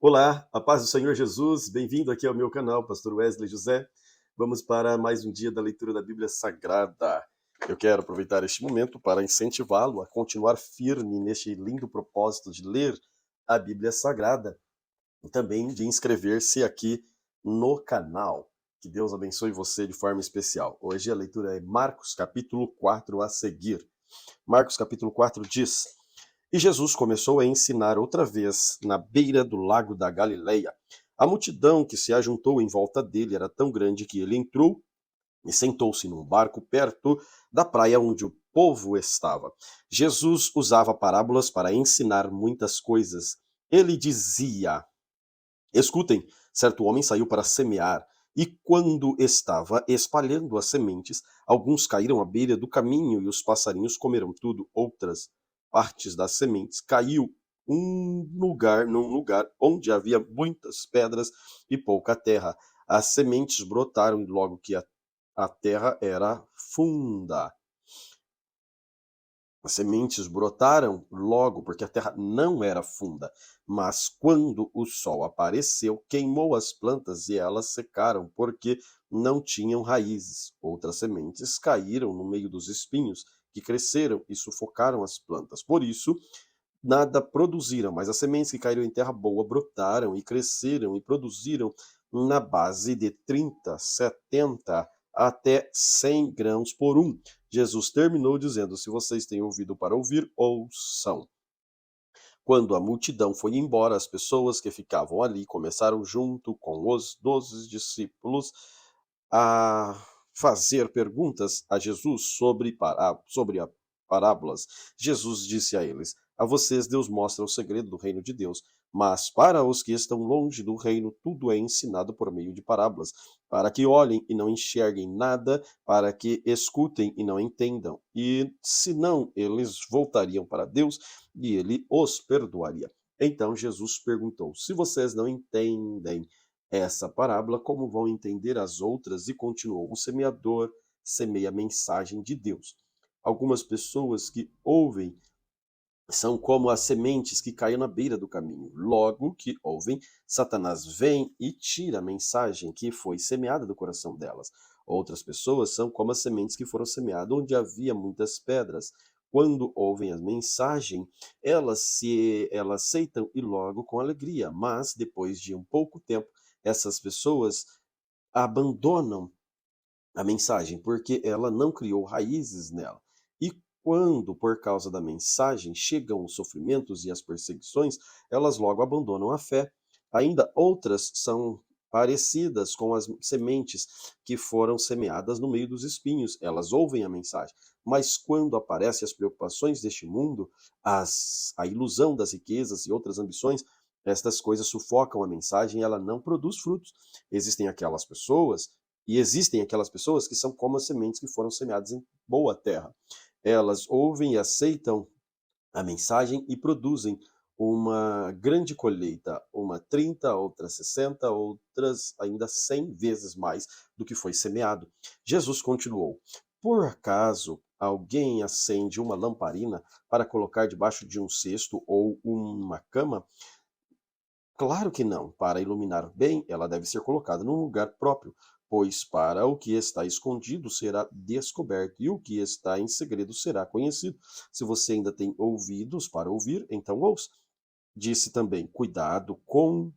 Olá, a paz do Senhor Jesus, bem-vindo aqui ao meu canal, Pastor Wesley José. Vamos para mais um dia da leitura da Bíblia Sagrada. Eu quero aproveitar este momento para incentivá-lo a continuar firme neste lindo propósito de ler a Bíblia Sagrada e também de inscrever-se aqui no canal. Que Deus abençoe você de forma especial. Hoje a leitura é Marcos capítulo 4 a seguir. Marcos capítulo 4 diz: E Jesus começou a ensinar outra vez na beira do lago da Galileia. A multidão que se ajuntou em volta dele era tão grande que ele entrou e sentou-se num barco perto da praia onde o povo estava. Jesus usava parábolas para ensinar muitas coisas. Ele dizia: Escutem, certo homem saiu para semear, e quando estava espalhando as sementes, alguns caíram à beira do caminho e os passarinhos comeram tudo. Outras partes das sementes caiu num lugar onde havia muitas pedras e pouca terra. As sementes brotaram e logo que a terra era funda. As sementes brotaram logo, porque a terra não era funda. Mas quando o sol apareceu, queimou as plantas e elas secaram, porque não tinham raízes. Outras sementes caíram no meio dos espinhos, que cresceram e sufocaram as plantas. Por isso, nada produziram, mas as sementes que caíram em terra boa brotaram e cresceram e produziram na base de 30, 70 até 100 grãos por um. Jesus terminou dizendo: Se vocês têm ouvido para ouvir, ouçam. Quando a multidão foi embora, as pessoas que ficavam ali começaram, junto com os 12 discípulos, a fazer perguntas a Jesus sobre a parábolas. Jesus disse a eles: A vocês Deus mostra o segredo do reino de Deus, mas para os que estão longe do reino, tudo é ensinado por meio de parábolas, para que olhem e não enxerguem nada, para que escutem e não entendam. E senão eles voltariam para Deus e ele os perdoaria. Então Jesus perguntou: Se vocês não entendem essa parábola, como vão entender as outras? E continuou: O semeador semeia a mensagem de Deus. Algumas pessoas que ouvem são como as sementes que caem na beira do caminho. Logo que ouvem, Satanás vem e tira a mensagem que foi semeada do coração delas. Outras pessoas são como as sementes que foram semeadas onde havia muitas pedras. Quando ouvem a mensagem, elas aceitam e logo com alegria, mas depois de um pouco tempo, essas pessoas abandonam a mensagem, porque ela não criou raízes nela. E quando, por causa da mensagem, chegam os sofrimentos e as perseguições, elas logo abandonam a fé. Ainda outras são parecidas com as sementes que foram semeadas no meio dos espinhos. Elas ouvem a mensagem, mas quando aparecem as preocupações deste mundo, a ilusão das riquezas e outras ambições, estas coisas sufocam a mensagem e ela não produz frutos. Existem aquelas pessoas existem aquelas pessoas que são como as sementes que foram semeadas em boa terra. Elas ouvem e aceitam a mensagem e produzem uma grande colheita, uma 30, outras 60, outras ainda 100 vezes mais do que foi semeado. Jesus continuou: Por acaso alguém acende uma lamparina para colocar debaixo de um cesto ou uma cama? Claro que não. Para iluminar bem, ela deve ser colocada num lugar próprio, pois para o que está escondido será descoberto, e o que está em segredo será conhecido. Se você ainda tem ouvidos para ouvir, então ouça. Disse também: Cuidado com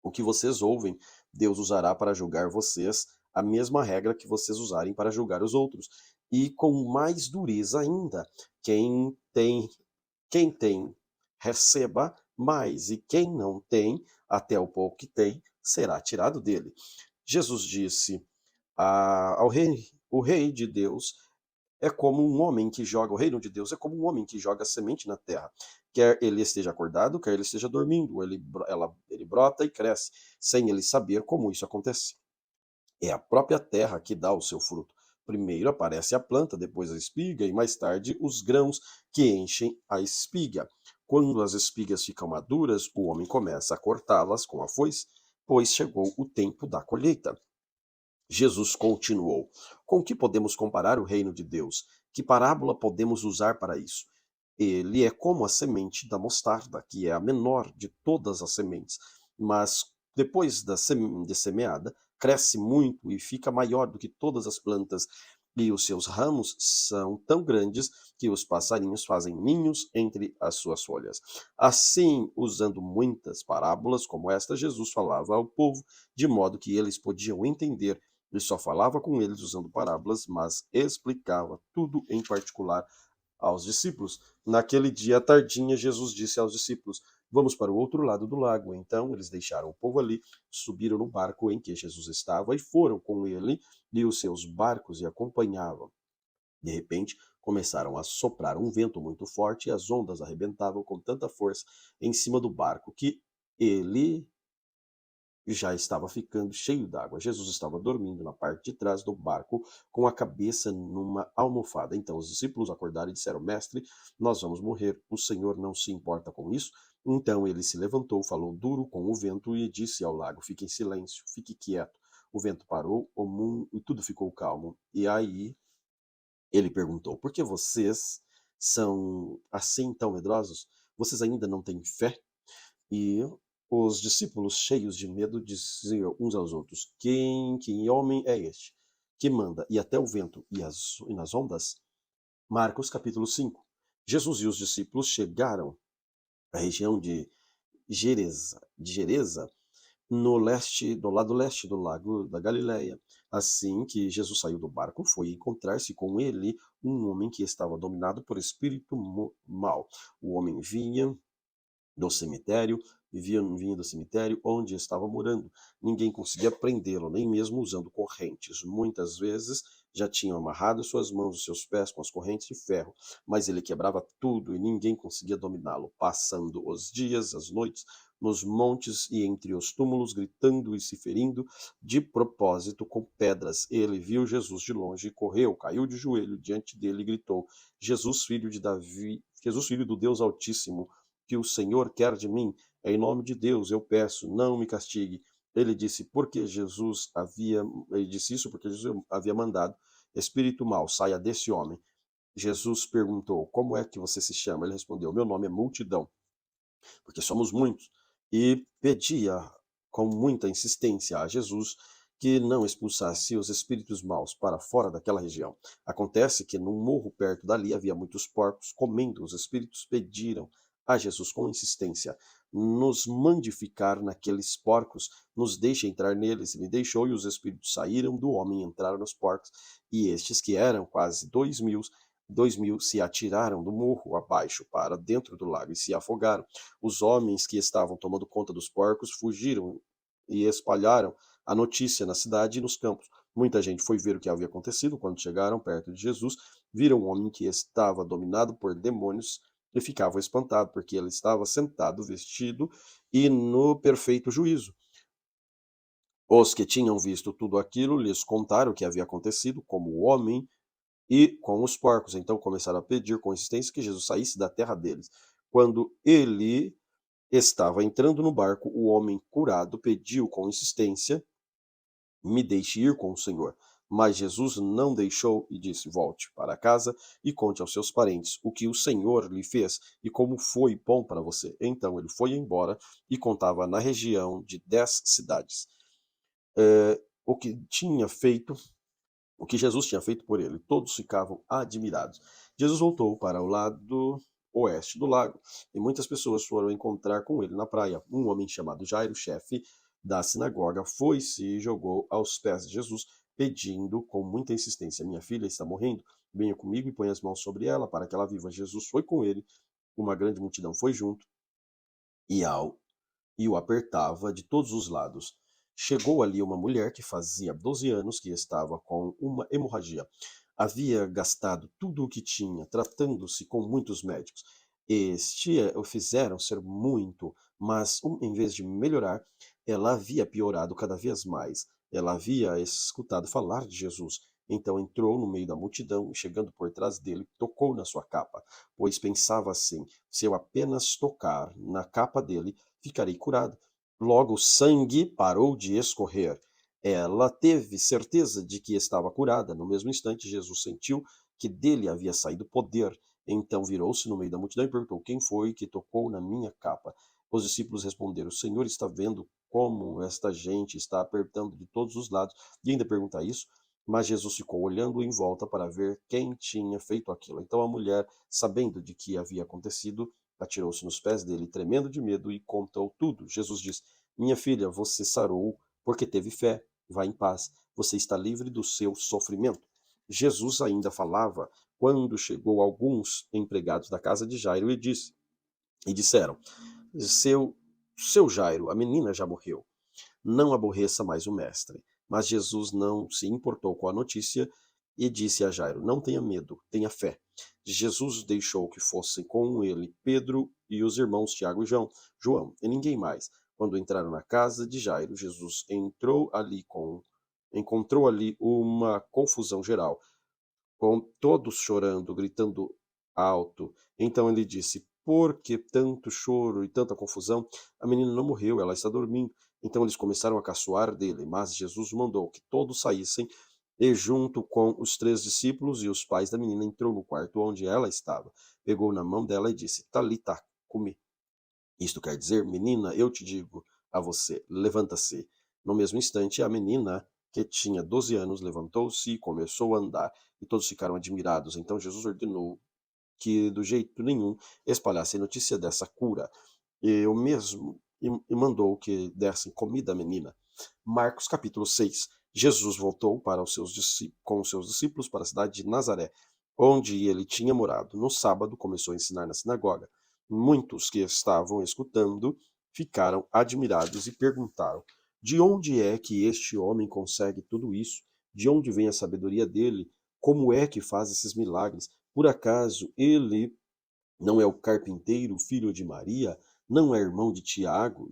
o que vocês ouvem. Deus usará para julgar vocês a mesma regra que vocês usarem para julgar os outros. E com mais dureza ainda, quem tem, receba mais, e quem não tem, até o pouco que tem, será tirado dele. Jesus disse ao rei: O rei de Deus é como um homem que joga, o reino de Deus é como um homem que joga semente na terra. Quer ele esteja acordado, quer ele esteja dormindo, ele brota e cresce, sem ele saber como isso acontece. É a própria terra que dá o seu fruto. Primeiro aparece a planta, depois a espiga e mais tarde os grãos que enchem a espiga. Quando as espigas ficam maduras, o homem começa a cortá-las com a foice, pois chegou o tempo da colheita. Jesus continuou: Com que podemos comparar o reino de Deus? Que parábola podemos usar para isso? Ele é como a semente da mostarda, que é a menor de todas as sementes, mas depois de semeada, cresce muito e fica maior do que todas as plantas, e os seus ramos são tão grandes que os passarinhos fazem ninhos entre as suas folhas. Assim, usando muitas parábolas como esta, Jesus falava ao povo de modo que eles podiam entender. Ele só falava com eles usando parábolas, mas explicava tudo em particular aos discípulos. Naquele dia à tardinha, Jesus disse aos discípulos: Vamos para o outro lado do lago. Então eles deixaram o povo ali, subiram no barco em que Jesus estava e foram com ele, e os seus barcos e acompanhavam. De repente, começaram a soprar um vento muito forte e as ondas arrebentavam com tanta força em cima do barco que ele já estava ficando cheio d'água. Jesus estava dormindo na parte de trás do barco, com a cabeça numa almofada. Então os discípulos acordaram e disseram: Mestre, nós vamos morrer. O Senhor não se importa com isso? Então ele se levantou, falou duro com o vento e disse ao lago: Fique em silêncio, fique quieto. O vento parou, o mundo e tudo ficou calmo. E aí ele perguntou: Por que vocês são assim tão medrosos? Vocês ainda não têm fé? E os discípulos, cheios de medo, diziam uns aos outros: Que homem é este que manda e até o vento e nas ondas? Marcos capítulo 5. Jesus e os discípulos chegaram à região de Geresa, no leste, do lado leste do lago da Galileia. Assim que Jesus saiu do barco, foi encontrar-se com ele um homem que estava dominado por espírito mau. O homem do cemitério, vinha do cemitério onde estava morando. Ninguém conseguia prendê-lo, nem mesmo usando correntes. Muitas vezes já tinham amarrado suas mãos e seus pés com as correntes de ferro, mas ele quebrava tudo e ninguém conseguia dominá-lo, passando os dias, as noites, nos montes e entre os túmulos, gritando e se ferindo de propósito com pedras. Ele viu Jesus de longe, correu, caiu de joelho diante dele e gritou: Jesus, filho de Davi, Jesus, filho do Deus Altíssimo, que o Senhor quer de mim? Em nome de Deus eu peço, não me castigue. Ele disse, porque Jesus havia, ele disse isso porque Jesus havia mandado: Espírito mau, saia desse homem. Jesus perguntou: Como é que você se chama? Ele respondeu: Meu nome é Multidão, porque somos muitos. E pedia com muita insistência a Jesus que não expulsasse os espíritos maus para fora daquela região. Acontece que num morro perto dali havia muitos porcos comendo. Os espíritos pediram a Jesus com insistência: Nos mande ficar naqueles porcos, nos deixe entrar neles. Ele deixou e os espíritos saíram do homem e entraram nos porcos. E estes, que eram quase 2.000 se atiraram do morro abaixo para dentro do lago e se afogaram. Os homens que estavam tomando conta dos porcos fugiram e espalharam a notícia na cidade e nos campos. Muita gente foi ver o que havia acontecido. Quando chegaram perto de Jesus, viram um homem que estava dominado por demônios e ficavam espantados, porque ele estava sentado, vestido e no perfeito juízo. Os que tinham visto tudo aquilo lhes contaram o que havia acontecido, como o homem e com os porcos. Então começaram a pedir com insistência que Jesus saísse da terra deles. Quando ele estava entrando no barco, o homem curado pediu com insistência: Me deixe ir com o Senhor. Mas Jesus não deixou e disse: Volte para casa e conte aos seus parentes o que o Senhor lhe fez e como foi bom para você. Então ele foi embora e contava na região de 10 cidades o que tinha feito, o que Jesus tinha feito por ele. Todos ficavam admirados. Jesus voltou para o lado oeste do lago e muitas pessoas foram encontrar com ele na praia. Um homem chamado Jairo, chefe da sinagoga, foi-se e jogou aos pés de Jesus, pedindo com muita insistência: Minha filha está morrendo, venha comigo e ponha as mãos sobre ela para que ela viva. Jesus foi com ele, uma grande multidão foi junto e ao e o apertava de todos os lados. Chegou ali uma mulher que fazia 12 anos que estava com uma hemorragia. Havia gastado tudo o que tinha, tratando-se com muitos médicos. O fizeram ser muito, mas em vez de melhorar, ela havia piorado cada vez mais. Ela havia escutado falar de Jesus. Então entrou no meio da multidão e, chegando por trás dele, tocou na sua capa, pois pensava assim: se eu apenas tocar na capa dele, ficarei curado. Logo o sangue parou de escorrer. Ela teve certeza de que estava curada. No mesmo instante, Jesus sentiu que dele havia saído poder. Então virou-se no meio da multidão e perguntou: quem foi que tocou na minha capa? Os discípulos responderam: o Senhor está vendo como esta gente está apertando de todos os lados e ainda pergunta isso? Mas Jesus ficou olhando em volta para ver quem tinha feito aquilo. Então a mulher, sabendo de que havia acontecido, atirou-se nos pés dele, tremendo de medo, e contou tudo. Jesus disse: minha filha, você sarou porque teve fé. Vá em paz. Você está livre do seu sofrimento. Jesus ainda falava quando chegou alguns empregados da casa de Jairo e disseram: seu, seu Jairo, a menina já morreu. Não aborreça mais o mestre. Mas Jesus não se importou com a notícia e disse a Jairo: não tenha medo, tenha fé. Jesus deixou que fossem com ele Pedro e os irmãos Tiago e João, e ninguém mais. Quando entraram na casa de Jairo, Jesus encontrou ali uma confusão geral, com todos chorando, gritando alto. Então ele disse: por que tanto choro e tanta confusão? A menina não morreu, ela está dormindo. Então eles começaram a caçoar dele, mas Jesus mandou que todos saíssem, e junto com os 3 discípulos e os pais da menina entrou no quarto onde ela estava, pegou na mão dela e disse: Talita cumi. Isto quer dizer: menina, eu te digo a você, levanta-se. No mesmo instante, a menina, que tinha 12 anos, levantou-se e começou a andar, e todos ficaram admirados. Então Jesus ordenou que, do jeito nenhum, espalhassem notícia dessa cura, e mandou que dessem comida à menina. Marcos capítulo 6. Jesus voltou com os seus discípulos para a cidade de Nazaré, onde ele tinha morado. No sábado, começou a ensinar na sinagoga. Muitos que estavam escutando ficaram admirados e perguntaram: de onde é que este homem consegue tudo isso? De onde vem a sabedoria dele? Como é que faz esses milagres? Por acaso ele não é o carpinteiro, filho de Maria? Não é irmão de Tiago,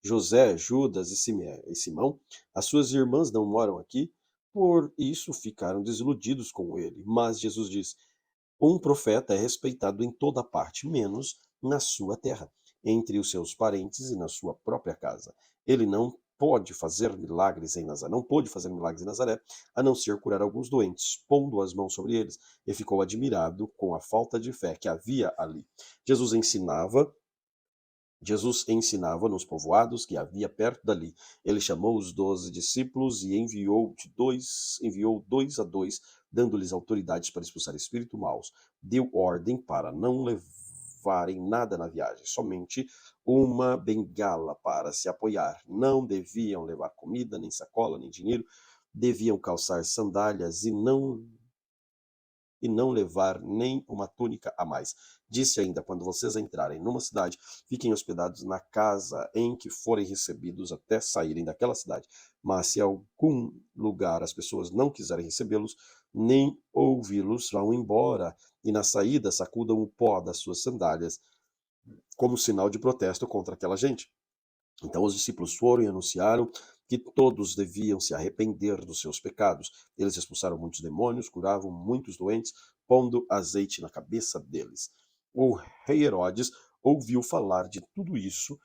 José, Judas e Simão? As suas irmãs não moram aqui? Por isso ficaram desiludidos com ele. Mas Jesus diz: um profeta é respeitado em toda parte, menos na sua terra, entre os seus parentes e na sua própria casa. Ele não pôde fazer milagres em Nazaré, a não ser curar alguns doentes, pondo as mãos sobre eles, e ficou admirado com a falta de fé que havia ali. Jesus ensinava Jesus ensinava nos povoados que havia perto dali. Ele chamou os 12 discípulos e enviou dois a dois, dando-lhes autoridades para expulsar espíritos maus. Deu ordem para não levarem nada na viagem, somente uma bengala para se apoiar. Não deviam levar comida, nem sacola, nem dinheiro. Deviam calçar sandálias e não levar nem uma túnica a mais. Disse ainda: quando vocês entrarem numa cidade, fiquem hospedados na casa em que forem recebidos até saírem daquela cidade. Mas se em algum lugar as pessoas não quiserem recebê-los, nem ouvi-los, vão embora, e na saída sacudam o pó das suas sandálias, como sinal de protesto contra aquela gente. Então os discípulos foram e anunciaram que todos deviam se arrepender dos seus pecados. Eles expulsaram muitos demônios, curavam muitos doentes, pondo azeite na cabeça deles. O rei Herodes ouviu falar de tudo isso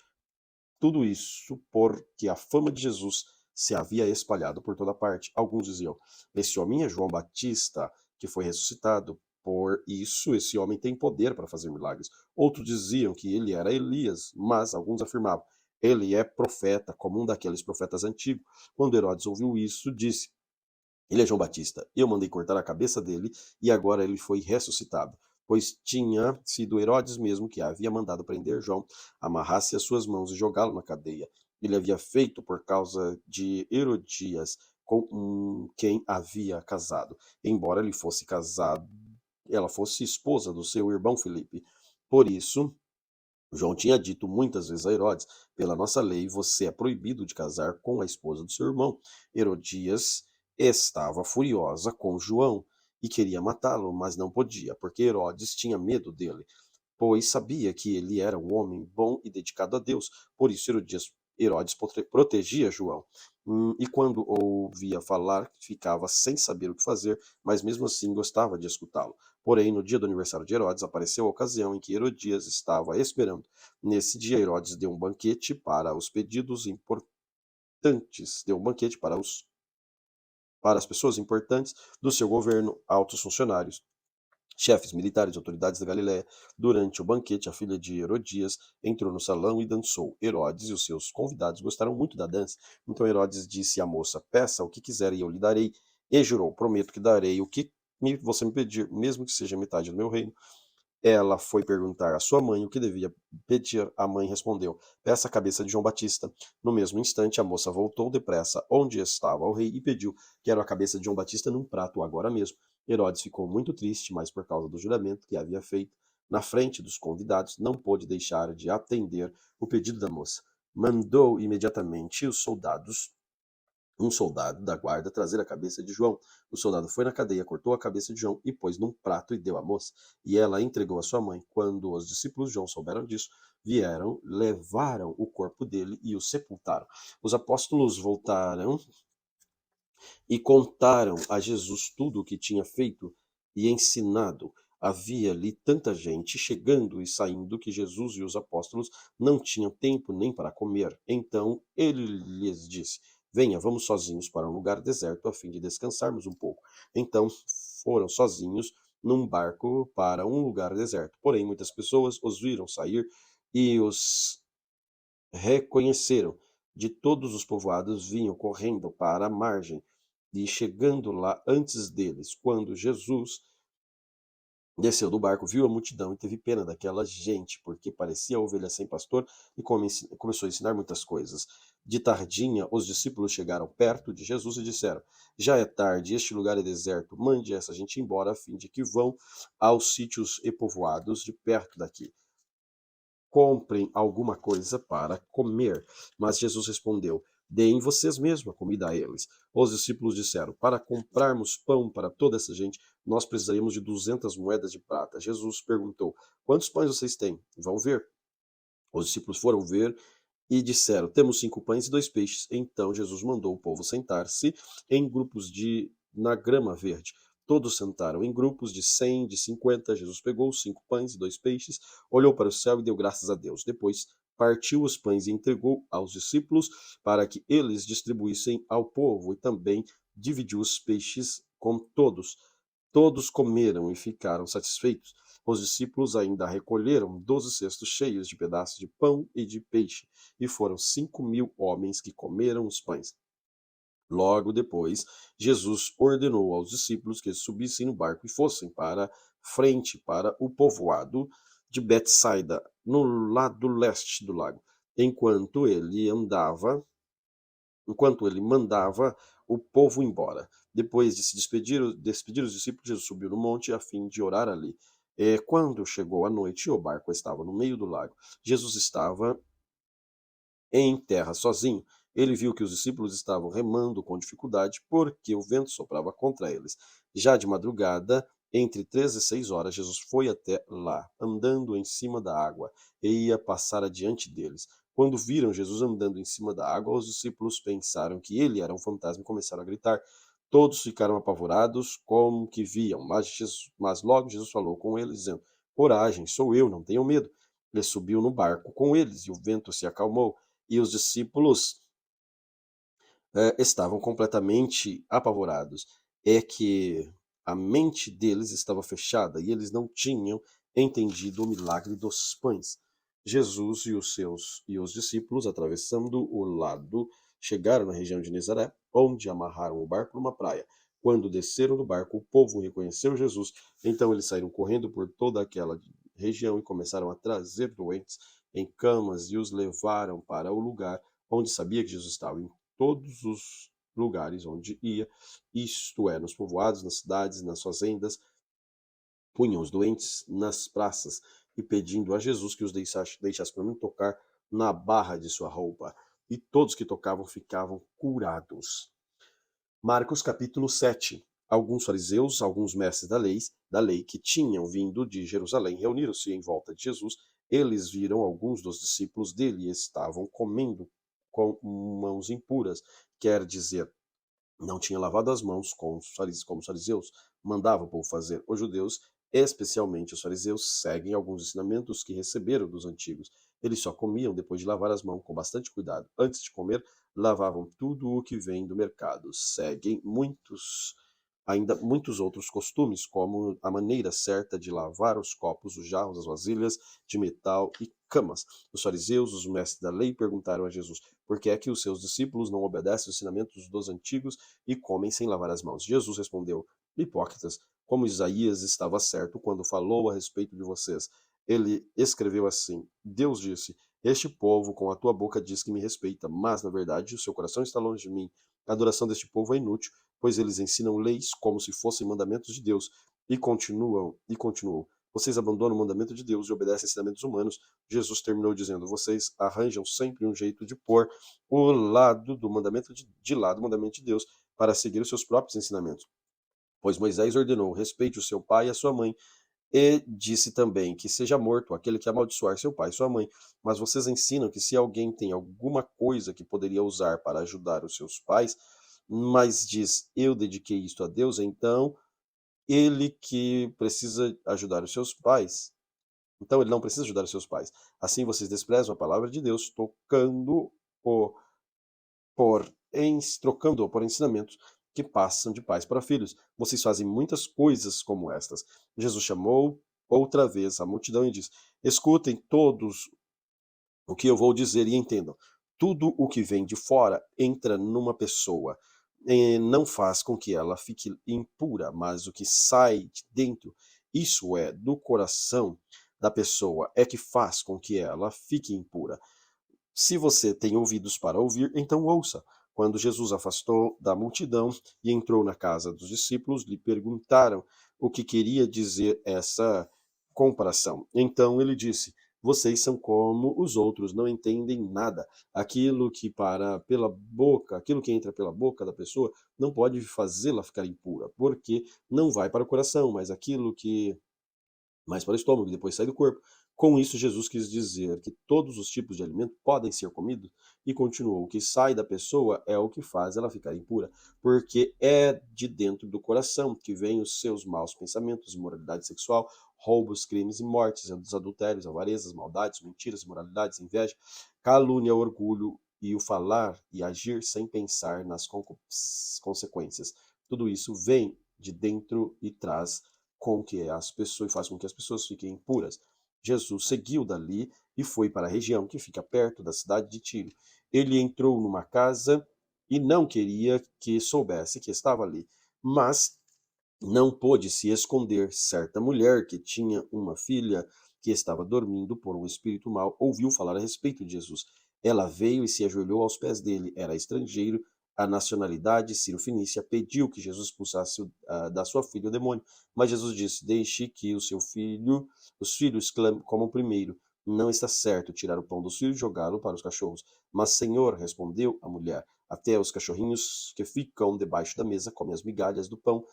porque a fama de Jesus se havia espalhado por toda parte. Alguns diziam: esse homem é João Batista, que foi ressuscitado. Por isso, esse homem tem poder para fazer milagres. Outros diziam que ele era Elias, mas alguns afirmavam: ele é profeta, como um daqueles profetas antigos. Quando Herodes ouviu isso, disse: ele é João Batista. Eu mandei cortar a cabeça dele e agora ele foi ressuscitado. Pois tinha sido Herodes mesmo que havia mandado prender João, amarrasse as suas mãos e jogá-lo na cadeia. Ele havia feito por causa de Herodias, com quem havia casado, embora ela fosse esposa do seu irmão Filipe. Por isso, João tinha dito muitas vezes a Herodes: pela nossa lei, você é proibido de casar com a esposa do seu irmão. Herodias estava furiosa com João e queria matá-lo, mas não podia, porque Herodes tinha medo dele, pois sabia que ele era um homem bom e dedicado a Deus. Por isso Herodes protegia João. E quando ouvia falar, ficava sem saber o que fazer, mas mesmo assim gostava de escutá-lo. Porém, no dia do aniversário de Herodes, apareceu a ocasião em que Herodias estava esperando. Nesse dia, Herodes deu um banquete para os pedidos importantes, deu um banquete para as pessoas importantes do seu governo, altos funcionários. chefes militares e autoridades da Galiléia. Durante o banquete, a filha de Herodias entrou no salão e dançou. Herodes e os seus convidados gostaram muito da dança. Então Herodes disse à moça: peça o que quiser e eu lhe darei. E jurou: prometo que darei o que você me pedir, mesmo que seja metade do meu reino. Ela foi perguntar à sua mãe o que devia pedir. A mãe respondeu: peça a cabeça de João Batista. No mesmo instante, a moça voltou depressa onde estava o rei e pediu: quero a cabeça de João Batista num prato agora mesmo. Herodes ficou muito triste, mas por causa do juramento que havia feito na frente dos convidados, não pôde deixar de atender o pedido da moça. Mandou imediatamente um soldado da guarda trazer a cabeça de João. O soldado foi na cadeia, cortou a cabeça de João e pôs num prato e deu à moça. E ela entregou a sua mãe. Quando os discípulos de João souberam disso, vieram, levaram o corpo dele e o sepultaram. Os apóstolos voltaram e contaram a Jesus tudo o que tinha feito e ensinado. Havia ali tanta gente chegando e saindo que Jesus e os apóstolos não tinham tempo nem para comer. Então ele lhes disse: venha, vamos sozinhos para um lugar deserto a fim de descansarmos um pouco. Então foram sozinhos num barco para um lugar deserto. Porém, muitas pessoas os viram sair e os reconheceram. De todos os povoados vinham correndo para a margem e chegando lá antes deles. Quando Jesus desceu do barco, viu a multidão e teve pena daquela gente, porque parecia ovelha sem pastor, e começou a ensinar muitas coisas. De tardinha, os discípulos chegaram perto de Jesus e disseram: já é tarde, este lugar é deserto, mande essa gente embora, a fim de que vão aos sítios e povoados de perto daqui. Comprem alguma coisa para comer. Mas Jesus respondeu: deem vocês mesmos a comida a eles. Os discípulos disseram: para comprarmos pão para toda essa gente, nós precisaríamos de 200 moedas de prata. Jesus perguntou: quantos pães vocês têm? Vão ver. Os discípulos foram ver e disseram: temos 5 pães e 2 peixes. Então Jesus mandou o povo sentar-se em grupos na grama verde. Todos sentaram em grupos de 100, de 50. Jesus pegou os 5 pães e 2 peixes, olhou para o céu e deu graças a Deus. Depois partiu os pães e entregou aos discípulos para que eles distribuíssem ao povo, e também dividiu os peixes com todos. Todos comeram e ficaram satisfeitos. Os discípulos ainda recolheram 12 cestos cheios de pedaços de pão e de peixe, e foram 5.000 homens que comeram os pães. Logo depois, Jesus ordenou aos discípulos que subissem no barco e fossem para frente, para o povoado de Betsaida, no lado leste do lago. Enquanto ele mandava o povo embora. Depois de se despedir os discípulos, Jesus subiu no monte a fim de orar ali. Quando chegou a noite, o barco estava no meio do lago. Jesus estava em terra sozinho. Ele viu que os discípulos estavam remando com dificuldade porque o vento soprava contra eles. Já de madrugada, entre 3 e 6 horas, Jesus foi até lá, andando em cima da água, e ia passar adiante deles. Quando viram Jesus andando em cima da água, os discípulos pensaram que ele era um fantasma e começaram a gritar. Todos ficaram apavorados com o que viam, mas logo Jesus falou com eles, dizendo: coragem, sou eu, não tenham medo. Ele subiu no barco com eles e o vento se acalmou, e os discípulos estavam completamente apavorados. É que a mente deles estava fechada e eles não tinham entendido o milagre dos pães. Jesus e os discípulos, atravessando o lado, chegaram na região de Nazaré, onde amarraram o barco numa praia. Quando desceram do barco, o povo reconheceu Jesus. Então eles saíram correndo por toda aquela região e começaram a trazer doentes em camas e os levaram para o lugar onde sabia que Jesus estava. Em todos os lugares onde ia, isto é, nos povoados, nas cidades, nas fazendas, punham os doentes nas praças e pedindo a Jesus que os deixasse pelo menos tocar na barra de sua roupa. E todos que tocavam ficavam curados. Marcos capítulo 7. Alguns fariseus, alguns mestres da lei que tinham vindo de Jerusalém, reuniram-se em volta de Jesus. Eles viram alguns dos discípulos dele e estavam comendo com mãos impuras, quer dizer, não tinha lavado as mãos como os fariseus mandavam o povo fazer. Os judeus, especialmente os fariseus, seguem alguns ensinamentos que receberam dos antigos. Eles só comiam depois de lavar as mãos com bastante cuidado. Antes de comer, lavavam tudo o que vem do mercado. Seguem muitos ainda muitos outros costumes, como a maneira certa de lavar os copos, os jarros, as vasilhas de metal e camas. Os fariseus, os mestres da lei, perguntaram a Jesus: por que é que os seus discípulos não obedecem os ensinamentos dos antigos e comem sem lavar as mãos? Jesus respondeu: hipócritas, como Isaías estava certo quando falou a respeito de vocês. Ele escreveu assim: Deus disse: este povo com a tua boca diz que me respeita, mas na verdade o seu coração está longe de mim. A adoração deste povo é inútil, pois eles ensinam leis como se fossem mandamentos de Deus. E continuou. Vocês abandonam o mandamento de Deus e obedecem ensinamentos humanos. Jesus terminou dizendo: vocês arranjam sempre um jeito de pôr o lado do mandamento de lado o mandamento de Deus para seguir os seus próprios ensinamentos. Pois Moisés ordenou: respeite o seu pai e a sua mãe, e disse também que seja morto aquele que amaldiçoar seu pai e sua mãe. Mas vocês ensinam que se alguém tem alguma coisa que poderia usar para ajudar os seus pais, mas diz: eu dediquei isto a Deus, então ele que precisa ajudar os seus pais. Então ele não precisa ajudar os seus pais. Assim vocês desprezam a palavra de Deus, tocando-o trocando-o por ensinamentos que passam de pais para filhos. Vocês fazem muitas coisas como estas. Jesus chamou outra vez a multidão e disse: escutem todos o que eu vou dizer e entendam. Tudo o que vem de fora entra numa pessoa e não faz com que ela fique impura, mas o que sai de dentro, isso é, do coração da pessoa, é que faz com que ela fique impura. Se você tem ouvidos para ouvir, então ouça. Quando Jesus afastou da multidão e entrou na casa dos discípulos, lhe perguntaram o que queria dizer essa comparação. Então ele disse: vocês são como os outros, não entendem nada. Aquilo que entra pela boca da pessoa não pode fazê-la ficar impura, porque não vai para o coração, mas aquilo que mais para o estômago e depois sai do corpo. Com isso, Jesus quis dizer que todos os tipos de alimento podem ser comidos e continuou: o que sai da pessoa é o que faz ela ficar impura, porque é de dentro do coração que vêm os seus maus pensamentos, imoralidade sexual, roubos, crimes e mortes, dos adultérios, avarezas, maldades, mentiras, imoralidades, inveja, calúnia, orgulho e o falar e agir sem pensar nas consequências. Tudo isso vem de dentro e traz com que as pessoas, faz com que as pessoas fiquem impuras. Jesus seguiu dali e foi para a região que fica perto da cidade de Tiro. Ele entrou numa casa e não queria que soubesse que estava ali, mas não pôde se esconder. Certa mulher que tinha uma filha que estava dormindo por um espírito mau ouviu falar a respeito de Jesus. Ela veio e se ajoelhou aos pés dele. Era estrangeiro, a nacionalidade sírio-fenícia, pediu que Jesus expulsasse da sua filha o demônio. Mas Jesus disse: deixe que os filhos comam primeiro. Não está certo tirar o pão dos filhos e jogá-lo para os cachorros. Mas, Senhor, respondeu a mulher, até os cachorrinhos que ficam debaixo da mesa comem as migalhas do pão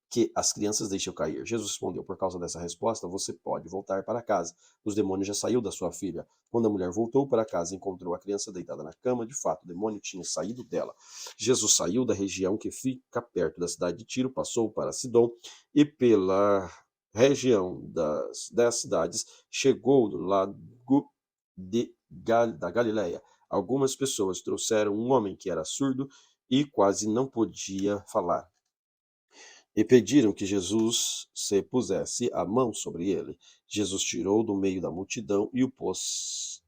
que as crianças deixam cair. Jesus respondeu: por causa dessa resposta, você pode voltar para casa. Os demônios já saiu da sua filha. Quando a mulher voltou para casa, encontrou a criança deitada na cama. De fato, o demônio tinha saído dela. Jesus saiu da região que fica perto da cidade de Tiro, passou para Sidom e pela região das 10 cidades chegou do lago da Galileia. Algumas pessoas trouxeram um homem que era surdo e quase não podia falar e pediram que Jesus se pusesse a mão sobre ele. Jesus tirou do meio da multidão e o pôs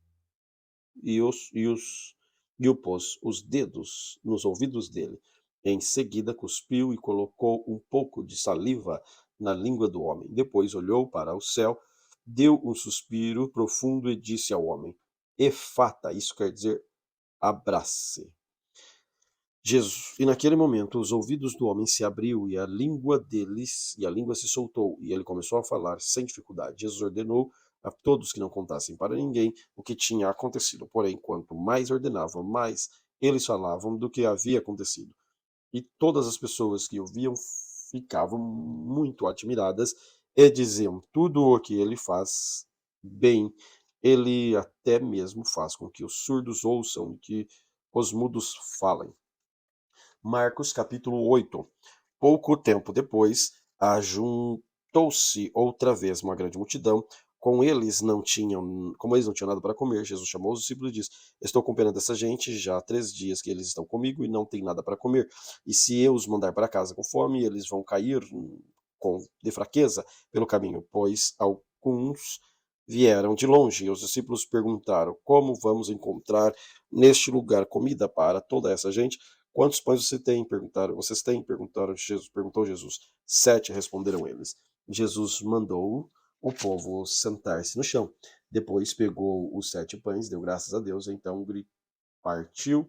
e os, e os, e o pôs os dedos nos ouvidos dele. Em seguida cuspiu e colocou um pouco de saliva na língua do homem. Depois olhou para o céu, deu um suspiro profundo e disse ao homem: Efata, isso quer dizer abrace. Jesus, e naquele momento os ouvidos do homem se abriu e a língua se soltou, e ele começou a falar sem dificuldade. Jesus ordenou a todos que não contassem para ninguém o que tinha acontecido. Porém, quanto mais ordenavam, mais eles falavam do que havia acontecido. E todas as pessoas que ouviam ficavam muito admiradas e diziam: tudo o que ele faz bem, ele até mesmo faz com que os surdos ouçam e que os mudos falem. Marcos capítulo 8. Pouco tempo depois, ajuntou-se outra vez uma grande multidão, Como eles não tinham nada para comer, Jesus chamou os discípulos e disse: Estou acompanhando essa gente já há 3 dias que eles estão comigo e não têm nada para comer. E se eu os mandar para casa com fome, eles vão cair de fraqueza pelo caminho, pois alguns vieram de longe. E os discípulos perguntaram: Como vamos encontrar neste lugar comida para toda essa gente? Quantos pães você tem? Vocês têm? Perguntou Jesus. 7, responderam eles. Jesus mandou o povo sentar-se no chão. Depois pegou os 7 pães, deu graças a Deus, então partiu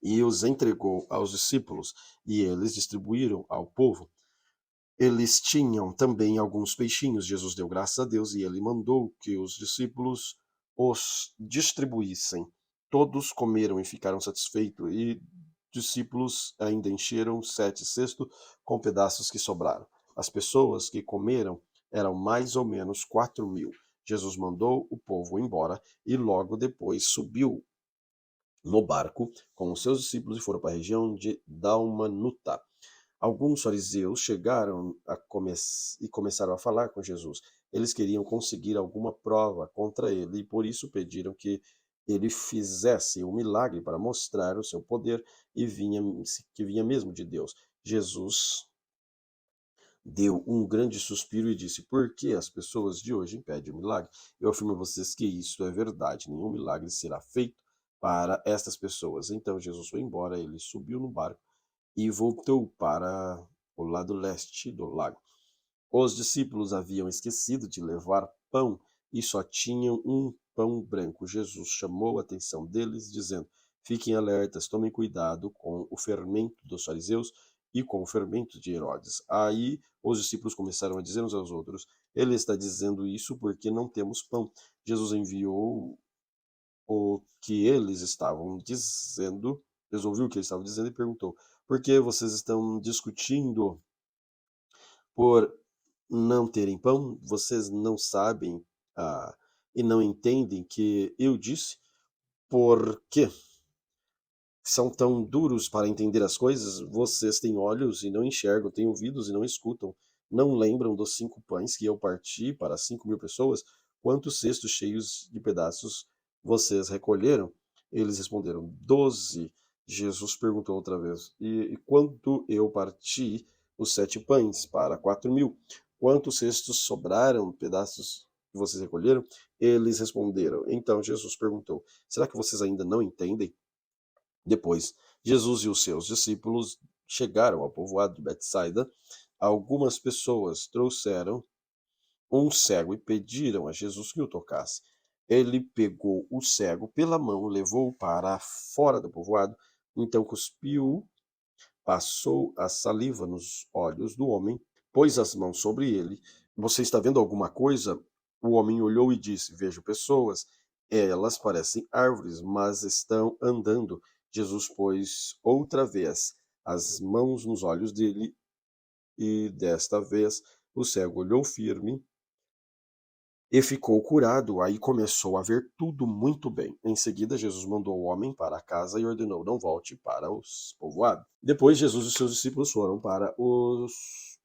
e os entregou aos discípulos, e eles distribuíram ao povo. Eles tinham também alguns peixinhos. Jesus deu graças a Deus e ele mandou que os discípulos os distribuíssem. Todos comeram e ficaram satisfeitos, e discípulos ainda encheram 7 cestos com pedaços que sobraram. As pessoas que comeram eram mais ou menos 4.000. Jesus mandou o povo embora e logo depois subiu no barco com os seus discípulos e foram para a região de Dalmanuta. Alguns fariseus chegaram e começaram a falar com Jesus. Eles queriam conseguir alguma prova contra ele e por isso pediram que ele fizesse um milagre para mostrar o seu poder e que vinha mesmo de Deus. Jesus deu um grande suspiro e disse: Por que as pessoas de hoje impedem o milagre? Eu afirmo a vocês que isso é verdade. Nenhum milagre será feito para estas pessoas. Então Jesus foi embora, ele subiu no barco e voltou para o lado leste do lago. Os discípulos haviam esquecido de levar pão e só tinham um pão branco. Jesus chamou a atenção deles, dizendo: Fiquem alertas, tomem cuidado com o fermento dos fariseus e com o fermento de Herodes. Aí os discípulos começaram a dizer uns aos outros: Ele está dizendo isso porque não temos pão. Jesus enviou o que eles estavam dizendo, resolveu o que eles estavam dizendo e perguntou: Por que vocês estão discutindo por não terem pão? Vocês não sabem e não entendem que eu disse? Por quê são tão duros para entender as coisas? Vocês têm olhos e não enxergam, têm ouvidos e não escutam. Não lembram dos 5 pães que eu parti para 5.000 pessoas? Quantos cestos cheios de pedaços vocês recolheram? Eles responderam: 12. Jesus perguntou outra vez: E quanto eu parti os 7 pães para 4.000? Quantos cestos sobraram, pedaços que vocês recolheram? Eles responderam. Então Jesus perguntou: Será que vocês ainda não entendem? Depois, Jesus e os seus discípulos chegaram ao povoado de Betsaida. Algumas pessoas trouxeram um cego e pediram a Jesus que o tocasse. Ele pegou o cego pela mão, levou-o para fora do povoado, então cuspiu, passou a saliva nos olhos do homem, pôs as mãos sobre ele. Você está vendo alguma coisa? O homem olhou e disse: Vejo pessoas. Elas parecem árvores, mas estão andando. Jesus pôs outra vez as mãos nos olhos dele e desta vez o cego olhou firme e ficou curado. Aí começou a ver tudo muito bem. Em seguida, Jesus mandou o homem para casa e ordenou: Não volte para os povoados. Depois, Jesus e seus discípulos foram para os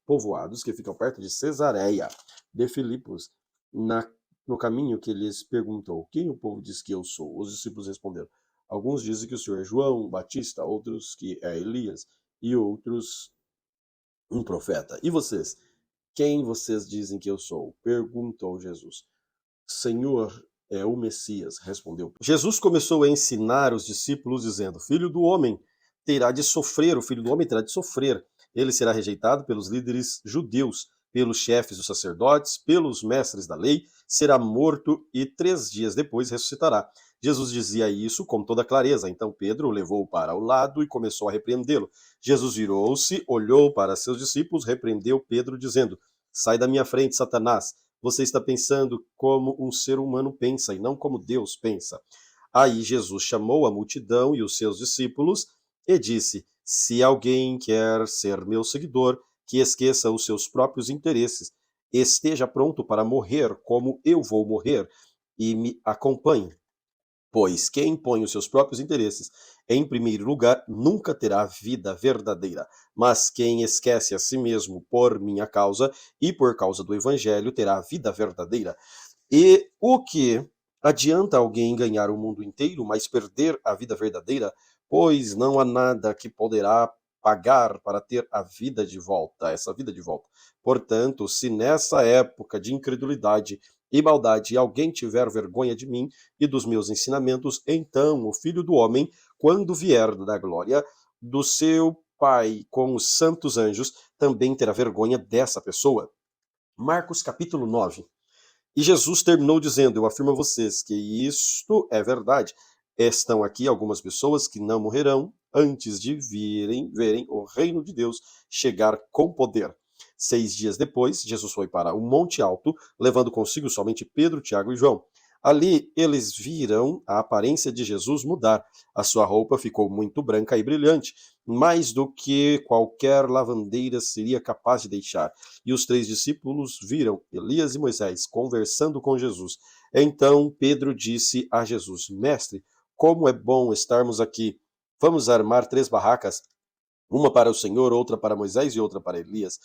povoados que ficam perto de Cesareia de Filipos. No caminho que lhes perguntou: Quem o povo diz que eu sou? Os discípulos responderam: Alguns dizem que o Senhor é João Batista, outros que é Elias e outros um profeta. E vocês? Quem vocês dizem que eu sou? Perguntou Jesus. Senhor, é o Messias, respondeu. Jesus começou a ensinar os discípulos dizendo: Filho do homem terá de sofrer, o filho do homem terá de sofrer. Ele será rejeitado pelos líderes judeus, pelos chefes dos sacerdotes, pelos mestres da lei, será morto e 3 dias depois ressuscitará. Jesus dizia isso com toda clareza. Então Pedro o levou para o lado e começou a repreendê-lo. Jesus virou-se, olhou para seus discípulos, repreendeu Pedro, dizendo: Sai da minha frente, Satanás. Você está pensando como um ser humano pensa e não como Deus pensa. Aí Jesus chamou a multidão e os seus discípulos e disse: Se alguém quer ser meu seguidor, que esqueça os seus próprios interesses, esteja pronto para morrer como eu vou morrer e me acompanhe. Pois quem põe os seus próprios interesses em primeiro lugar nunca terá vida verdadeira, mas quem esquece a si mesmo por minha causa e por causa do evangelho terá vida verdadeira. E o que adianta alguém ganhar o mundo inteiro, mas perder a vida verdadeira? Pois não há nada que poderá pagar para ter a vida de volta, essa vida de volta. Portanto, se nessa época de incredulidade e maldade alguém tiver vergonha de mim e dos meus ensinamentos, então o Filho do Homem, quando vier da glória do seu Pai com os santos anjos, também terá vergonha dessa pessoa. Marcos capítulo 9. E Jesus terminou dizendo: Eu afirmo a vocês que isto é verdade. Estão aqui algumas pessoas que não morrerão antes de verem o reino de Deus chegar com poder. 6 dias depois, Jesus foi para o Monte Alto, levando consigo somente Pedro, Tiago e João. Ali eles viram a aparência de Jesus mudar. A sua roupa ficou muito branca e brilhante, mais do que qualquer lavandeira seria capaz de deixar. E os 3 discípulos viram Elias e Moisés conversando com Jesus. Então Pedro disse a Jesus: Mestre, como é bom estarmos aqui. Vamos armar 3 barracas, uma para o Senhor, outra para Moisés e outra para Elias.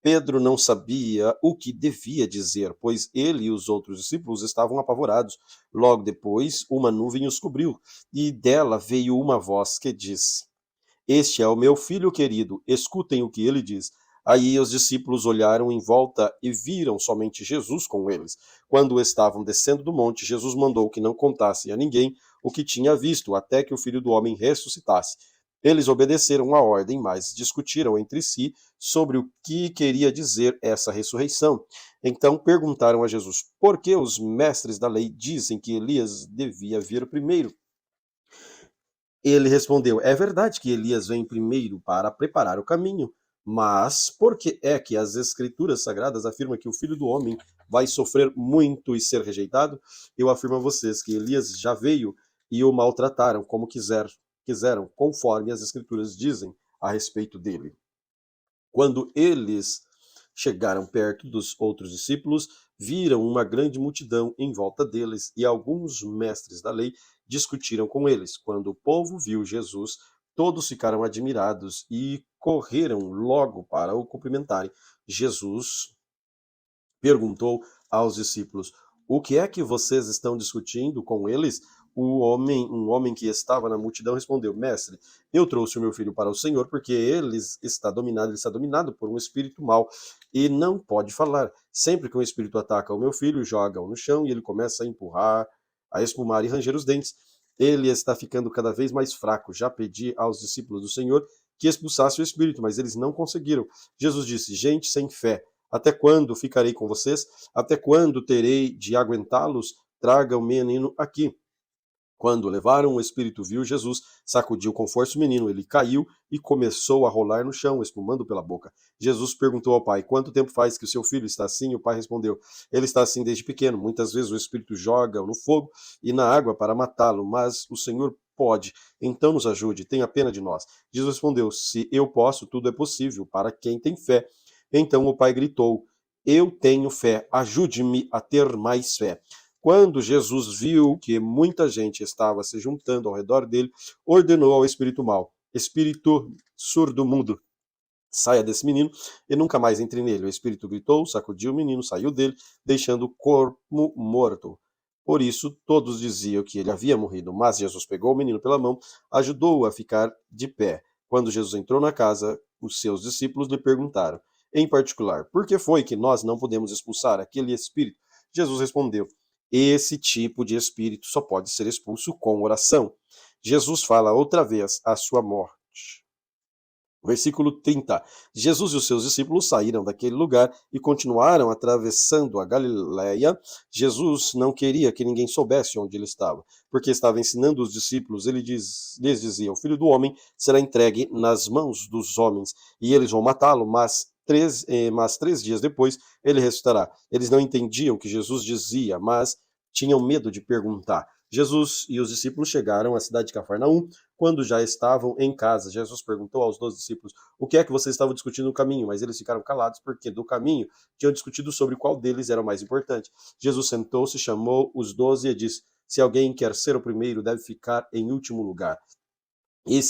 Pedro não sabia o que devia dizer, pois ele e os outros discípulos estavam apavorados. Logo depois, uma nuvem os cobriu, e dela veio uma voz que disse: Este é o meu filho querido, escutem o que ele diz. Aí os discípulos olharam em volta e viram somente Jesus com eles. Quando estavam descendo do monte, Jesus mandou que não contassem a ninguém o que tinha visto, até que o Filho do Homem ressuscitasse. Eles obedeceram à ordem, mas discutiram entre si sobre o que queria dizer essa ressurreição. Então perguntaram a Jesus: por que os mestres da lei dizem que Elias devia vir primeiro? Ele respondeu: É verdade que Elias vem primeiro para preparar o caminho, mas por que é que as Escrituras Sagradas afirmam que o Filho do Homem vai sofrer muito e ser rejeitado? Eu afirmo a vocês que Elias já veio e o maltrataram como quiseram, conforme as Escrituras dizem a respeito dele. Quando eles chegaram perto dos outros discípulos, viram uma grande multidão em volta deles e alguns mestres da lei discutiram com eles. Quando o povo viu Jesus, todos ficaram admirados e correram logo para o cumprimentarem. Jesus perguntou aos discípulos: O que é que vocês estão discutindo com eles? Um homem que estava na multidão respondeu: Mestre, eu trouxe o meu filho para o Senhor porque ele está dominado por um espírito mau e não pode falar. Sempre que um espírito ataca o meu filho, joga-o no chão e ele começa a empurrar, a espumar e ranger os dentes. Ele está ficando cada vez mais fraco. Já pedi aos discípulos do Senhor que expulsasse o espírito, mas eles não conseguiram. Jesus disse: Gente sem fé, até quando ficarei com vocês? Até quando terei de aguentá-los? Traga o menino aqui. Quando levaram, o espírito viu Jesus, sacudiu com força o menino, ele caiu e começou a rolar no chão, espumando pela boca. Jesus perguntou ao pai: Quanto tempo faz que o seu filho está assim? O pai respondeu: Ele está assim desde pequeno. Muitas vezes o espírito joga-o no fogo e na água para matá-lo, mas o Senhor pode. Então nos ajude, tenha pena de nós. Jesus respondeu: Se eu posso, tudo é possível para quem tem fé. Então o pai gritou: Eu tenho fé, ajude-me a ter mais fé. Quando Jesus viu que muita gente estava se juntando ao redor dele, ordenou ao espírito mau: Espírito surdo mudo, saia desse menino e nunca mais entre nele. O espírito gritou, sacudiu o menino, saiu dele, deixando o corpo morto. Por isso, todos diziam que ele havia morrido, mas Jesus pegou o menino pela mão, ajudou-o a ficar de pé. Quando Jesus entrou na casa, os seus discípulos lhe perguntaram, em particular: Por que foi que nós não podemos expulsar aquele espírito? Jesus respondeu: Esse tipo de espírito só pode ser expulso com oração. Jesus fala outra vez a sua morte. Versículo 30. Jesus e os seus discípulos saíram daquele lugar e continuaram atravessando a Galiléia. Jesus não queria que ninguém soubesse onde ele estava, porque estava ensinando os discípulos. Lhes dizia: O Filho do Homem será entregue nas mãos dos homens, e eles vão matá-lo, mas 3 dias depois ele ressuscitará. Eles não entendiam o que Jesus dizia, mas tinham medo de perguntar. Jesus e os discípulos chegaram à cidade de Cafarnaum. Quando já estavam em casa, Jesus perguntou aos 12 discípulos: O que é que vocês estavam discutindo no caminho? Mas eles ficaram calados, porque do caminho tinham discutido sobre qual deles era o mais importante. Jesus sentou-se, chamou os 12 e disse: Se alguém quer ser o primeiro, deve ficar em último lugar e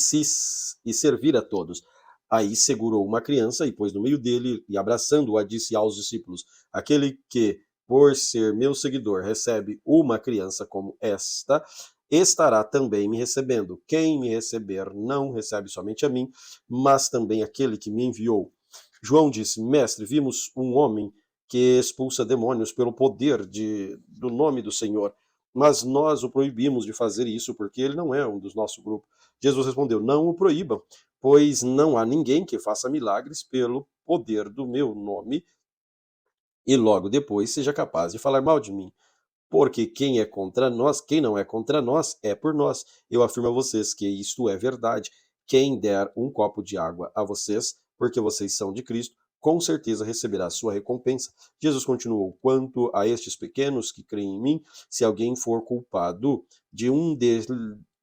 servir a todos. Aí segurou uma criança e pôs no meio dele, e abraçando-a, disse aos discípulos: Aquele que, por ser meu seguidor, recebe uma criança como esta, estará também me recebendo. Quem me receber não recebe somente a mim, mas também aquele que me enviou. João disse: Mestre, vimos um homem que expulsa demônios pelo poder do nome do Senhor, mas nós o proibimos de fazer isso porque ele não é um dos nosso grupo. Jesus respondeu: Não o proíbam, pois não há ninguém que faça milagres pelo poder do meu nome e logo depois seja capaz de falar mal de mim. Porque quem é contra nós, quem não é contra nós, é por nós. Eu afirmo a vocês que isto é verdade. Quem der um copo de água a vocês, porque vocês são de Cristo, com certeza receberá a sua recompensa. Jesus continuou: Quanto a estes pequenos que creem em mim, se alguém for culpado de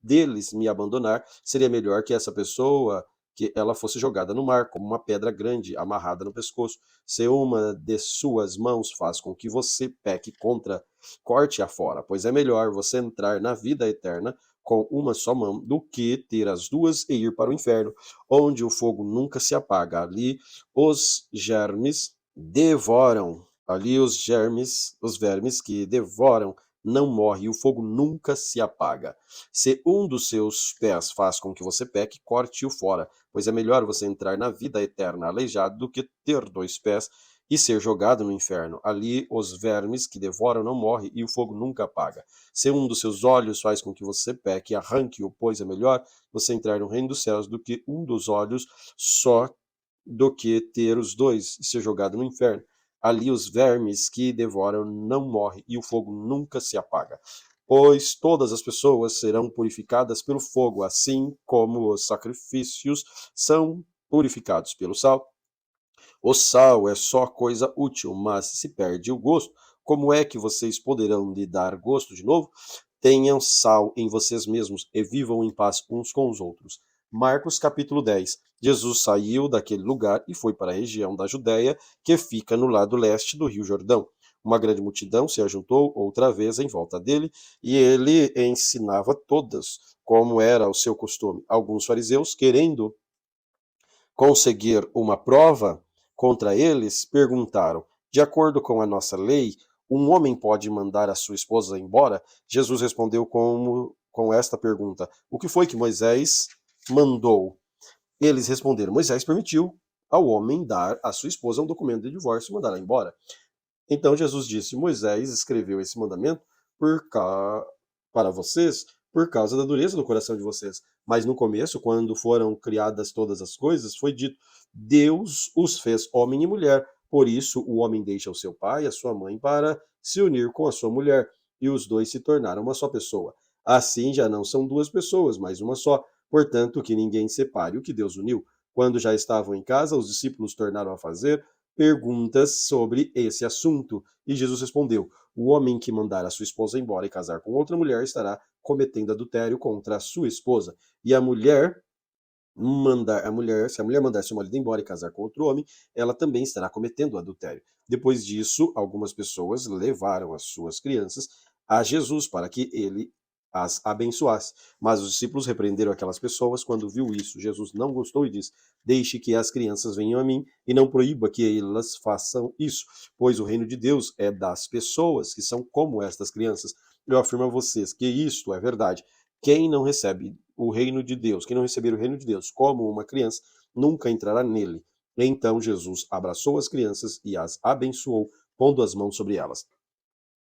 deles me abandonar, seria melhor que essa pessoa que ela fosse jogada no mar, como uma pedra grande amarrada no pescoço. Se uma de suas mãos faz com que você peque contra, corte-a fora, pois é melhor você entrar na vida eterna com uma só mão do que ter as duas e ir para o inferno, onde o fogo nunca se apaga. Ali os germes devoram. Ali os vermes que devoram não morrem e o fogo nunca se apaga. Se um dos seus pés faz com que você peque, corte-o fora, pois é melhor você entrar na vida eterna aleijado do que ter dois pés e ser jogado no inferno. Ali os vermes que devoram não morrem e o fogo nunca apaga. Se um dos seus olhos faz com que você peque, arranque-o, pois é melhor você entrar no reino dos céus do que um dos olhos só, do que ter os dois e ser jogado no inferno. Ali os vermes que devoram não morrem e o fogo nunca se apaga. Pois todas as pessoas serão purificadas pelo fogo, assim como os sacrifícios são purificados pelo sal. O sal é só coisa útil, mas se perde o gosto, como é que vocês poderão lhe dar gosto de novo? Tenham sal em vocês mesmos e vivam em paz uns com os outros. Marcos capítulo 10. Jesus saiu daquele lugar e foi para a região da Judéia, que fica no lado leste do rio Jordão. Uma grande multidão se ajuntou outra vez em volta dele, e ele ensinava todas, como era o seu costume. Alguns fariseus, querendo conseguir uma prova contra eles, perguntaram: De acordo com a nossa lei, um homem pode mandar a sua esposa embora? Jesus respondeu com esta pergunta: O que foi que Moisés mandou? Eles responderam: Moisés permitiu ao homem dar à sua esposa um documento de divórcio e mandá-la embora. Então Jesus disse: Moisés escreveu esse mandamento para vocês por causa da dureza do coração de vocês. Mas no começo, quando foram criadas todas as coisas, foi dito: Deus os fez homem e mulher. Por isso, o homem deixa o seu pai e a sua mãe para se unir com a sua mulher, e os dois se tornaram uma só pessoa. Assim já não são duas pessoas, mas uma só. Portanto, que ninguém separe o que Deus uniu. Quando já estavam em casa, os discípulos tornaram a fazer perguntas sobre esse assunto. E Jesus respondeu: O homem que mandar a sua esposa embora e casar com outra mulher estará cometendo adultério contra a sua esposa. E se a mulher mandar seu marido embora e casar com outro homem, ela também estará cometendo adultério. Depois disso, algumas pessoas levaram as suas crianças a Jesus para que ele as abençoasse. Mas os discípulos repreenderam aquelas pessoas. Quando viu isso, Jesus não gostou e disse: Deixe que as crianças venham a mim e não proíba que elas façam isso, pois o reino de Deus é das pessoas que são como estas crianças. Eu afirmo a vocês que isto é verdade. Quem não recebe o reino de Deus, quem não receber o reino de Deus como uma criança, nunca entrará nele. Então Jesus abraçou as crianças e as abençoou, pondo as mãos sobre elas.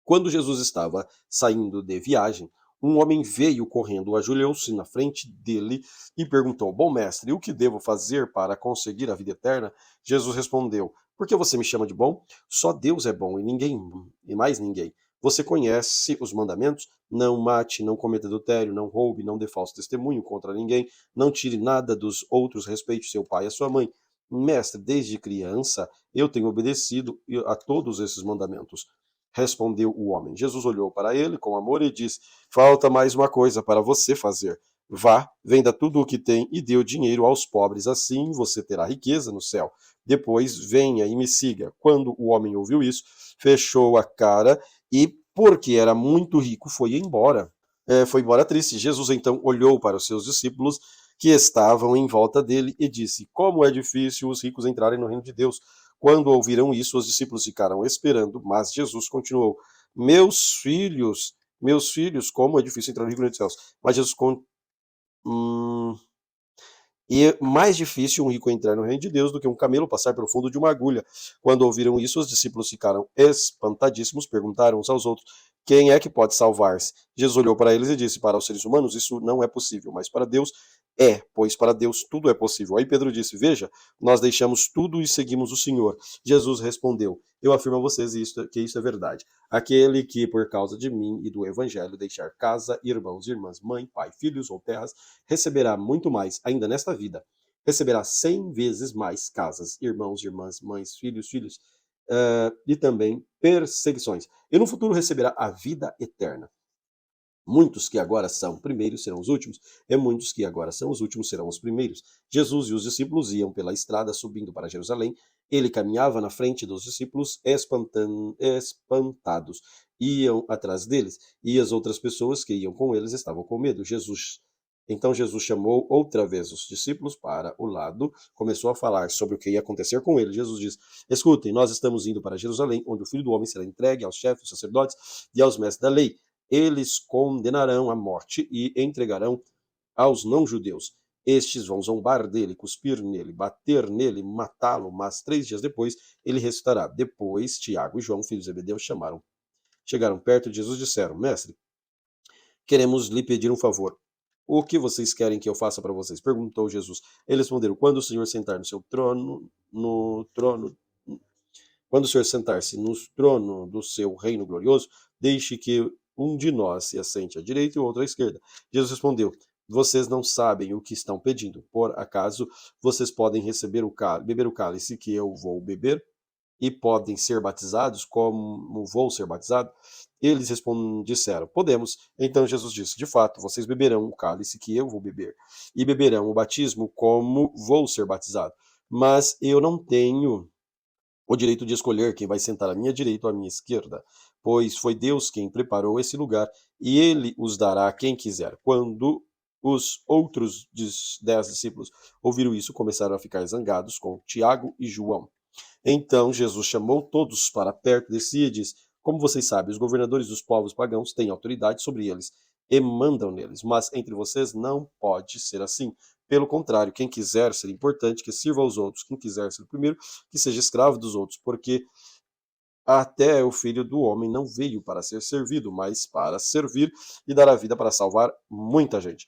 Quando Jesus estava saindo de viagem, um homem veio correndo, ajoelhou-se na frente dele e perguntou: Bom mestre, o que devo fazer para conseguir a vida eterna? Jesus respondeu: Por que você me chama de bom? Só Deus é bom e mais ninguém. Você conhece os mandamentos? Não mate, não cometa adultério, não roube, não dê falso testemunho contra ninguém, não tire nada dos outros, respeite seu pai e a sua mãe. Mestre, desde criança eu tenho obedecido a todos esses mandamentos. Respondeu o homem. Jesus olhou para ele com amor e disse: Falta mais uma coisa para você fazer. Vá, venda tudo o que tem e dê o dinheiro aos pobres, assim você terá riqueza no céu. Depois venha e me siga. Quando o homem ouviu isso, fechou a cara e porque era muito rico, foi embora. Foi embora triste. Jesus então olhou para os seus discípulos que estavam em volta dele e disse: Como é difícil os ricos entrarem no reino de Deus. Quando ouviram isso, os discípulos ficaram esperando, mas Jesus continuou: meus filhos, como é difícil entrar no reino dos céus. Mas Jesus hum, e é mais difícil um rico entrar no reino de Deus do que um camelo passar pelo fundo de uma agulha. Quando ouviram isso, os discípulos ficaram espantadíssimos, perguntaram uns aos outros: Quem é que pode salvar-se? Jesus olhou para eles e disse: Para os seres humanos isso não é possível, mas para Deus é, pois para Deus tudo é possível. Aí Pedro disse: Veja, nós deixamos tudo e seguimos o Senhor. Jesus respondeu: Eu afirmo a vocês que isso é verdade. Aquele que, por causa de mim e do Evangelho, deixar casa, irmãos, irmãs, mãe, pai, filhos ou terras, receberá muito mais ainda nesta vida. Receberá 100 vezes mais casas, irmãos, irmãs, mães, filhos, e também perseguições. E no futuro receberá a vida eterna. Muitos que agora são primeiros serão os últimos, e muitos que agora são os últimos serão os primeiros. Jesus e os discípulos iam pela estrada subindo para Jerusalém. Ele caminhava na frente dos discípulos, espantados. Iam atrás deles, e as outras pessoas que iam com eles estavam com medo. Então Jesus chamou outra vez os discípulos para o lado, começou a falar sobre o que ia acontecer com ele. Jesus diz: Escutem, nós estamos indo para Jerusalém, onde o Filho do Homem será entregue aos chefes, aos sacerdotes e aos mestres da lei. Eles condenarão à morte e entregarão aos não-judeus. Estes vão zombar dele, cuspir nele, bater nele, matá-lo, mas 3 dias depois ele ressuscitará. Depois, Tiago e João, filhos de Zebedeu, chegaram perto de Jesus e disseram: Mestre, queremos lhe pedir um favor. O que vocês querem que eu faça para vocês? Perguntou Jesus. Eles responderam: Quando o Senhor sentar no seu trono, quando o Senhor sentar-se no trono do seu reino glorioso, deixe que um de nós se assente à direita e o outro à esquerda. Jesus respondeu: Vocês não sabem o que estão pedindo. Por acaso vocês podem beber o cálice que eu vou beber? E podem ser batizados como vou ser batizado? Eles disseram: Podemos. Então Jesus disse: De fato, vocês beberão o cálice que eu vou beber, e beberão o batismo como vou ser batizado. Mas eu não tenho o direito de escolher quem vai sentar à minha direita ou à minha esquerda, pois foi Deus quem preparou esse lugar, e ele os dará a quem quiser. Quando os outros 10 discípulos ouviram isso, começaram a ficar zangados com Tiago e João. Então Jesus chamou todos para perto de si e disse: Como vocês sabem, os governadores dos povos pagãos têm autoridade sobre eles e mandam neles, mas entre vocês não pode ser assim. Pelo contrário, quem quiser ser importante, que sirva aos outros. Quem quiser ser o primeiro, que seja escravo dos outros, porque até o Filho do Homem não veio para ser servido, mas para servir e dar a vida para salvar muita gente.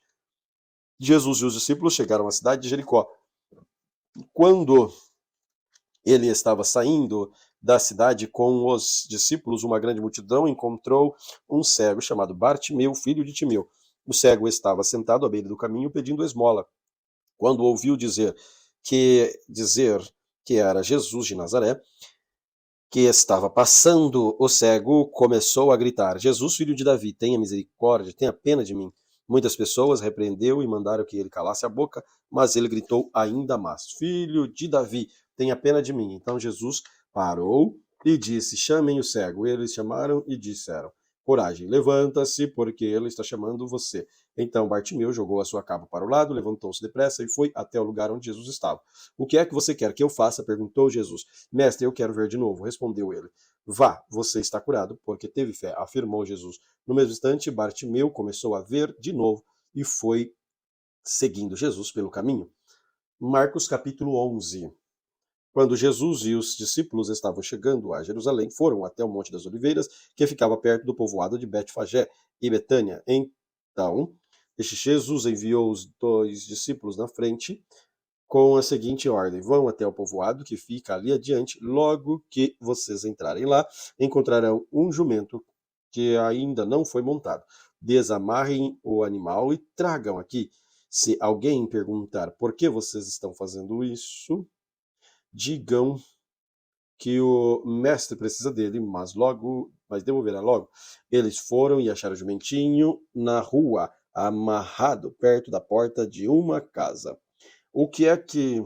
Jesus e os discípulos chegaram à cidade de Jericó. Quando ele estava saindo da cidade com os discípulos, uma grande multidão encontrou um cego chamado Bartimeu, filho de Timeu. O cego estava sentado à beira do caminho pedindo esmola. Quando ouviu dizer que era Jesus de Nazaré, que estava passando, o cego começou a gritar: Jesus, filho de Davi, tenha misericórdia, tenha pena de mim. Muitas pessoas repreendeu e mandaram que ele calasse a boca, mas ele gritou ainda mais: Filho de Davi, tenha pena de mim. Então Jesus parou e disse: Chamem o cego. Eles chamaram e disseram: Coragem, levanta-se, porque ele está chamando você. Então Bartimeu jogou a sua capa para o lado, levantou-se depressa e foi até o lugar onde Jesus estava. O que é que você quer que eu faça? Perguntou Jesus. Mestre, eu quero ver de novo, respondeu ele. Vá, você está curado, porque teve fé, afirmou Jesus. No mesmo instante, Bartimeu começou a ver de novo e foi seguindo Jesus pelo caminho. Marcos capítulo 11. Quando Jesus e os discípulos estavam chegando a Jerusalém, foram até o Monte das Oliveiras, que ficava perto do povoado de Betfagé e Betânia. Então, Jesus enviou os 2 discípulos na frente, com a seguinte ordem: vão até o povoado que fica ali adiante. Logo que vocês entrarem lá, encontrarão um jumento que ainda não foi montado. Desamarrem o animal e tragam aqui. Se alguém perguntar por que vocês estão fazendo isso, digam que o mestre precisa dele, mas devolverá logo. Eles foram e acharam o jumentinho na rua, amarrado perto da porta de uma casa. O que é que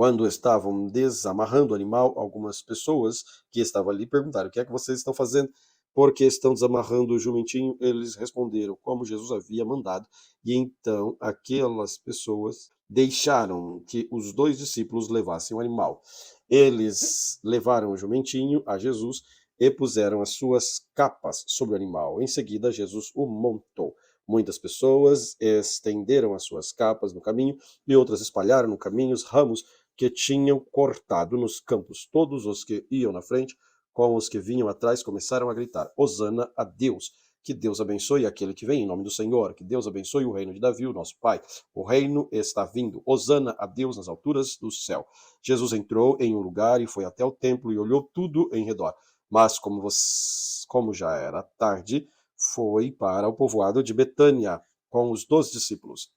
Quando estavam desamarrando o animal, algumas pessoas que estavam ali perguntaram: O que é que vocês estão fazendo? porque estão desamarrando o jumentinho? Eles responderam como Jesus havia mandado, e então aquelas pessoas deixaram que os dois discípulos levassem o animal. Eles levaram o jumentinho a Jesus e puseram as suas capas sobre o animal. Em seguida, Jesus o montou. Muitas pessoas estenderam as suas capas no caminho e outras espalharam no caminho os ramos que tinham cortado nos campos. Todos os que iam na frente, com os que vinham atrás, começaram a gritar: Hosana a Deus! Que Deus abençoe aquele que vem em nome do Senhor. Que Deus abençoe o reino de Davi, o nosso Pai. O reino está vindo. Hosana a Deus nas alturas do céu. Jesus entrou em um lugar e foi até o templo e olhou tudo em redor. Mas como já era tarde, foi para o povoado de Betânia com os 12 discípulos.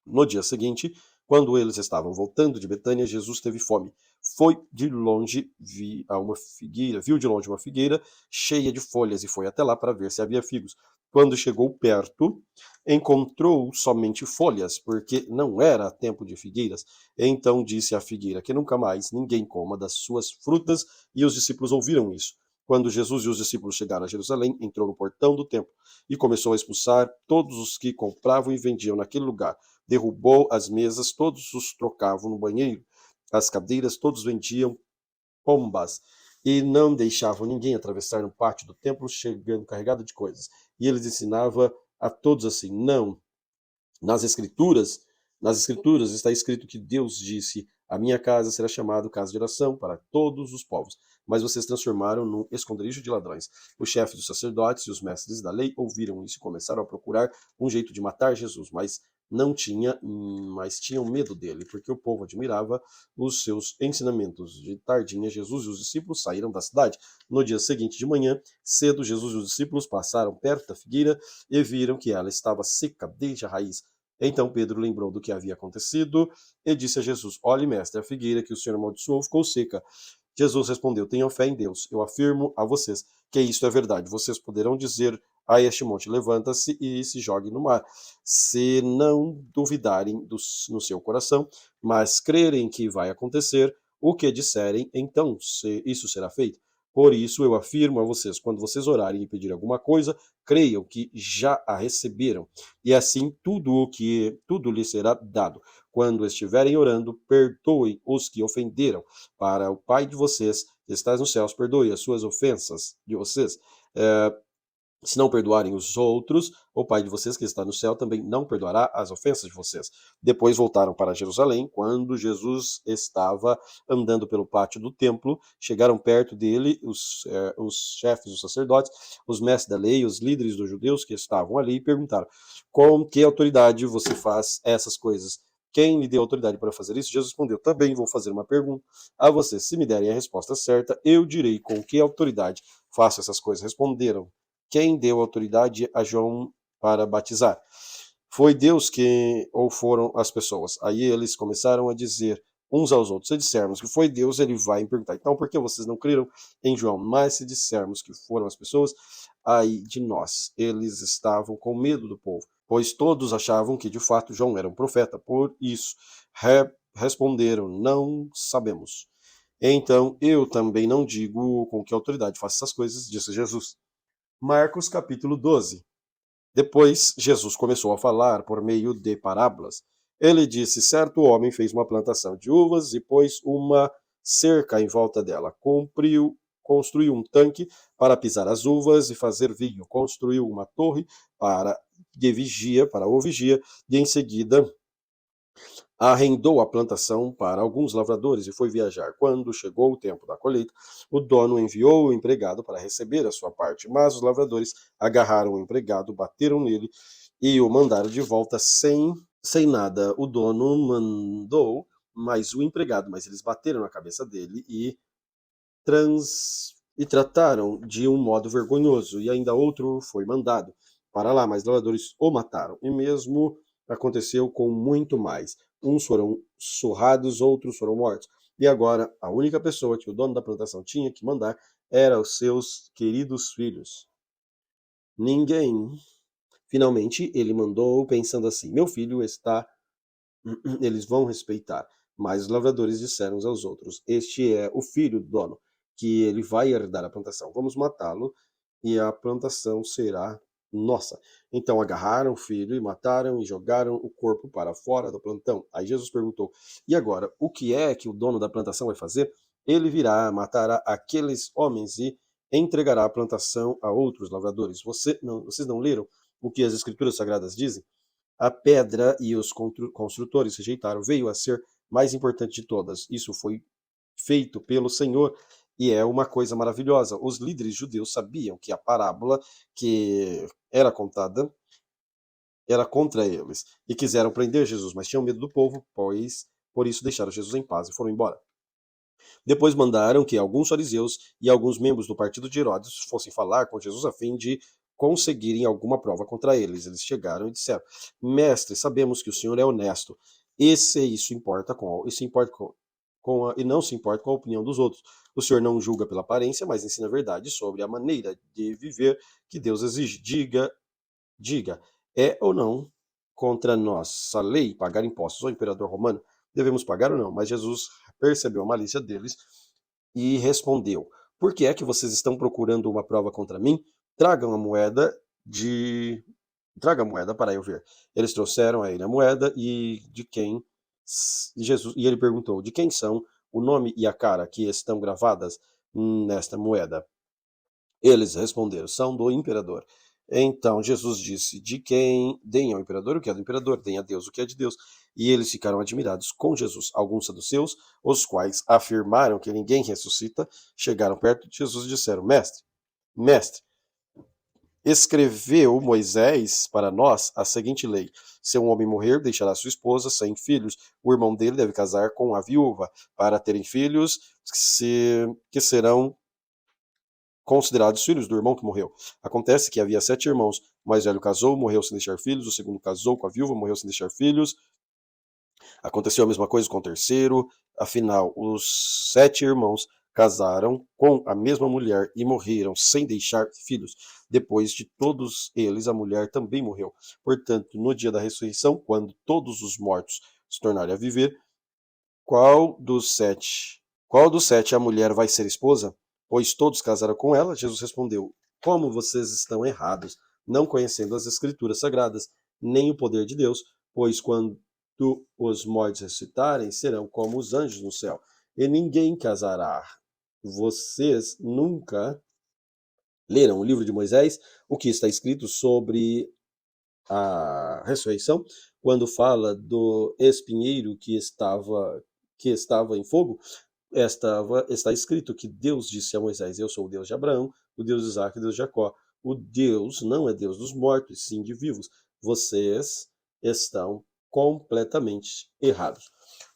No dia seguinte, quando eles estavam voltando de Betânia, Jesus teve fome. Foi de longe, viu de longe uma figueira cheia de folhas e foi até lá para ver se havia figos. Quando chegou perto, encontrou somente folhas, porque não era tempo de figueiras. Então disse à figueira que nunca mais ninguém coma das suas frutas, e os discípulos ouviram isso. Quando Jesus e os discípulos chegaram a Jerusalém, entrou no portão do templo e começou a expulsar todos os que compravam e vendiam naquele lugar. Derrubou as mesas, todos os trocavam no banheiro, as cadeiras, todos vendiam pombas, e não deixavam ninguém atravessar no pátio do templo chegando carregado de coisas. E eles ensinava a todos assim: não, nas escrituras, nas escrituras está escrito que Deus disse: a minha casa será chamada casa de oração para todos os povos. Mas vocês transformaram num esconderijo de ladrões. Os chefes dos sacerdotes e os mestres da lei ouviram isso e começaram a procurar um jeito de matar Jesus, mas tinham medo dele, porque o povo admirava os seus ensinamentos. De tardinha, Jesus e os discípulos saíram da cidade. No dia seguinte de manhã, cedo, Jesus e os discípulos passaram perto da figueira e viram que ela estava seca desde a raiz. Então Pedro lembrou do que havia acontecido e disse a Jesus: Olhe, mestre, a figueira que o Senhor amaldiçoou ficou seca. Jesus respondeu: Tenham fé em Deus. Eu afirmo a vocês que isto é verdade. Vocês poderão dizer a este monte: Levanta-se e se jogue no mar. Se não duvidarem no seu coração, mas crerem que vai acontecer o que disserem, então isso será feito. Por isso eu afirmo a vocês: quando vocês orarem e pedirem alguma coisa, creiam que já a receberam, e assim tudo lhes será dado. Quando estiverem orando, perdoem os que ofenderam, para o Pai de vocês que está nos céus perdoe as suas ofensas de vocês. Se não perdoarem os outros, o Pai de vocês que está no céu também não perdoará as ofensas de vocês. Depois voltaram para Jerusalém. Quando Jesus estava andando pelo pátio do templo, chegaram perto dele os chefes dos sacerdotes, os mestres da lei, os líderes dos judeus que estavam ali e perguntaram: com que autoridade você faz essas coisas? Quem lhe deu autoridade para fazer isso? Jesus respondeu: também vou fazer uma pergunta a vocês. Se me derem a resposta certa, eu direi com que autoridade faço essas coisas. Responderam: quem deu autoridade a João para batizar? Foi Deus ou foram as pessoas? Aí eles começaram a dizer uns aos outros: se dissermos que foi Deus, ele vai perguntar: então por que vocês não creram em João? Mas se dissermos que foram as pessoas, aí de nós. Eles estavam com medo do povo, pois todos achavam que de fato João era um profeta. Por isso responderam: não sabemos. Então eu também não digo com que autoridade faço essas coisas, disse Jesus. Marcos capítulo 12. Depois, Jesus começou a falar por meio de parábolas. Ele disse: certo homem fez uma plantação de uvas e pôs uma cerca em volta dela. Construiu um tanque para pisar as uvas e fazer vinho. Construiu uma torre para o vigia, e em seguida arrendou a plantação para alguns lavradores e foi viajar. Quando chegou o tempo da colheita, o dono enviou o empregado para receber a sua parte, mas os lavradores agarraram o empregado, bateram nele e o mandaram de volta sem nada. O dono mandou mais o empregado, mas eles bateram na cabeça dele e trataram de um modo vergonhoso, e ainda outro foi mandado para lá, mas lavradores o mataram. E mesmo aconteceu com muito mais. Uns foram surrados, outros foram mortos. E agora, a única pessoa que o dono da plantação tinha que mandar era os seus queridos filhos. Ninguém. Finalmente, ele mandou pensando assim: meu filho está. Eles vão respeitar. Mas os lavradores disseram uns aos outros: este é o filho do dono, que ele vai herdar a plantação. Vamos matá-lo e a plantação será nossa. Então agarraram o filho e mataram e jogaram o corpo para fora do plantão. Aí Jesus perguntou: E agora, o que é que o dono da plantação vai fazer? Ele virá, matará aqueles homens e entregará a plantação a outros lavradores. Vocês não leram o que as Escrituras Sagradas dizem? A pedra e os construtores rejeitaram veio a ser mais importante de todas. Isso foi feito pelo Senhor e é uma coisa maravilhosa. Os líderes judeus sabiam que a parábola que era contada era contra eles e quiseram prender Jesus, mas tinham medo do povo, pois por isso deixaram Jesus em paz e foram embora. Depois mandaram que alguns fariseus e alguns membros do partido de Herodes fossem falar com Jesus a fim de conseguirem alguma prova contra eles. Eles chegaram e disseram: Mestre, sabemos que o senhor é honesto. Isso importa e não se importa com a opinião dos outros. O senhor não julga pela aparência, mas ensina a verdade sobre a maneira de viver que Deus exige. Diga, é ou não contra nossa lei pagar impostos ao imperador romano? Devemos pagar ou não? Mas Jesus percebeu a malícia deles e respondeu: Por que é que vocês estão procurando uma prova contra mim? Tragam a moeda de Traga a moeda para eu ver. Eles trouxeram a ele a moeda e ele perguntou: De quem são o nome e a cara que estão gravadas nesta moeda? Eles responderam: São do imperador. Então Jesus disse: De quem? Deem ao imperador o que é do imperador, deem a Deus o que é de Deus. E eles ficaram admirados com Jesus. Alguns saduceus, os quais afirmaram que ninguém ressuscita, chegaram perto de Jesus e disseram: Mestre, escreveu Moisés para nós a seguinte lei: se um homem morrer, deixará sua esposa sem filhos. O irmão dele deve casar com a viúva para terem filhos que serão considerados filhos do irmão que morreu. Acontece que havia 7 irmãos. O mais velho casou, morreu sem deixar filhos. O segundo casou com a viúva, morreu sem deixar filhos. Aconteceu a mesma coisa com o terceiro. Afinal, os 7 irmãos casaram com a mesma mulher e morreram sem deixar filhos. Depois de todos eles, a mulher também morreu. Portanto, no dia da ressurreição, quando todos os mortos se tornarem a viver, qual dos sete? Qual dos 7 a mulher vai ser esposa? Pois todos casaram com ela. Jesus respondeu: Como vocês estão errados, não conhecendo as Escrituras Sagradas, nem o poder de Deus, pois quando os mortos ressuscitarem, serão como os anjos no céu, e ninguém casará. Vocês nunca leram o livro de Moisés, o que está escrito sobre a ressurreição, quando fala do espinheiro que estava em fogo? Está escrito que Deus disse a Moisés: Eu sou o Deus de Abraão, o Deus de Isaac e o Deus de Jacó. O Deus não é Deus dos mortos, sim de vivos. Vocês estão completamente errados.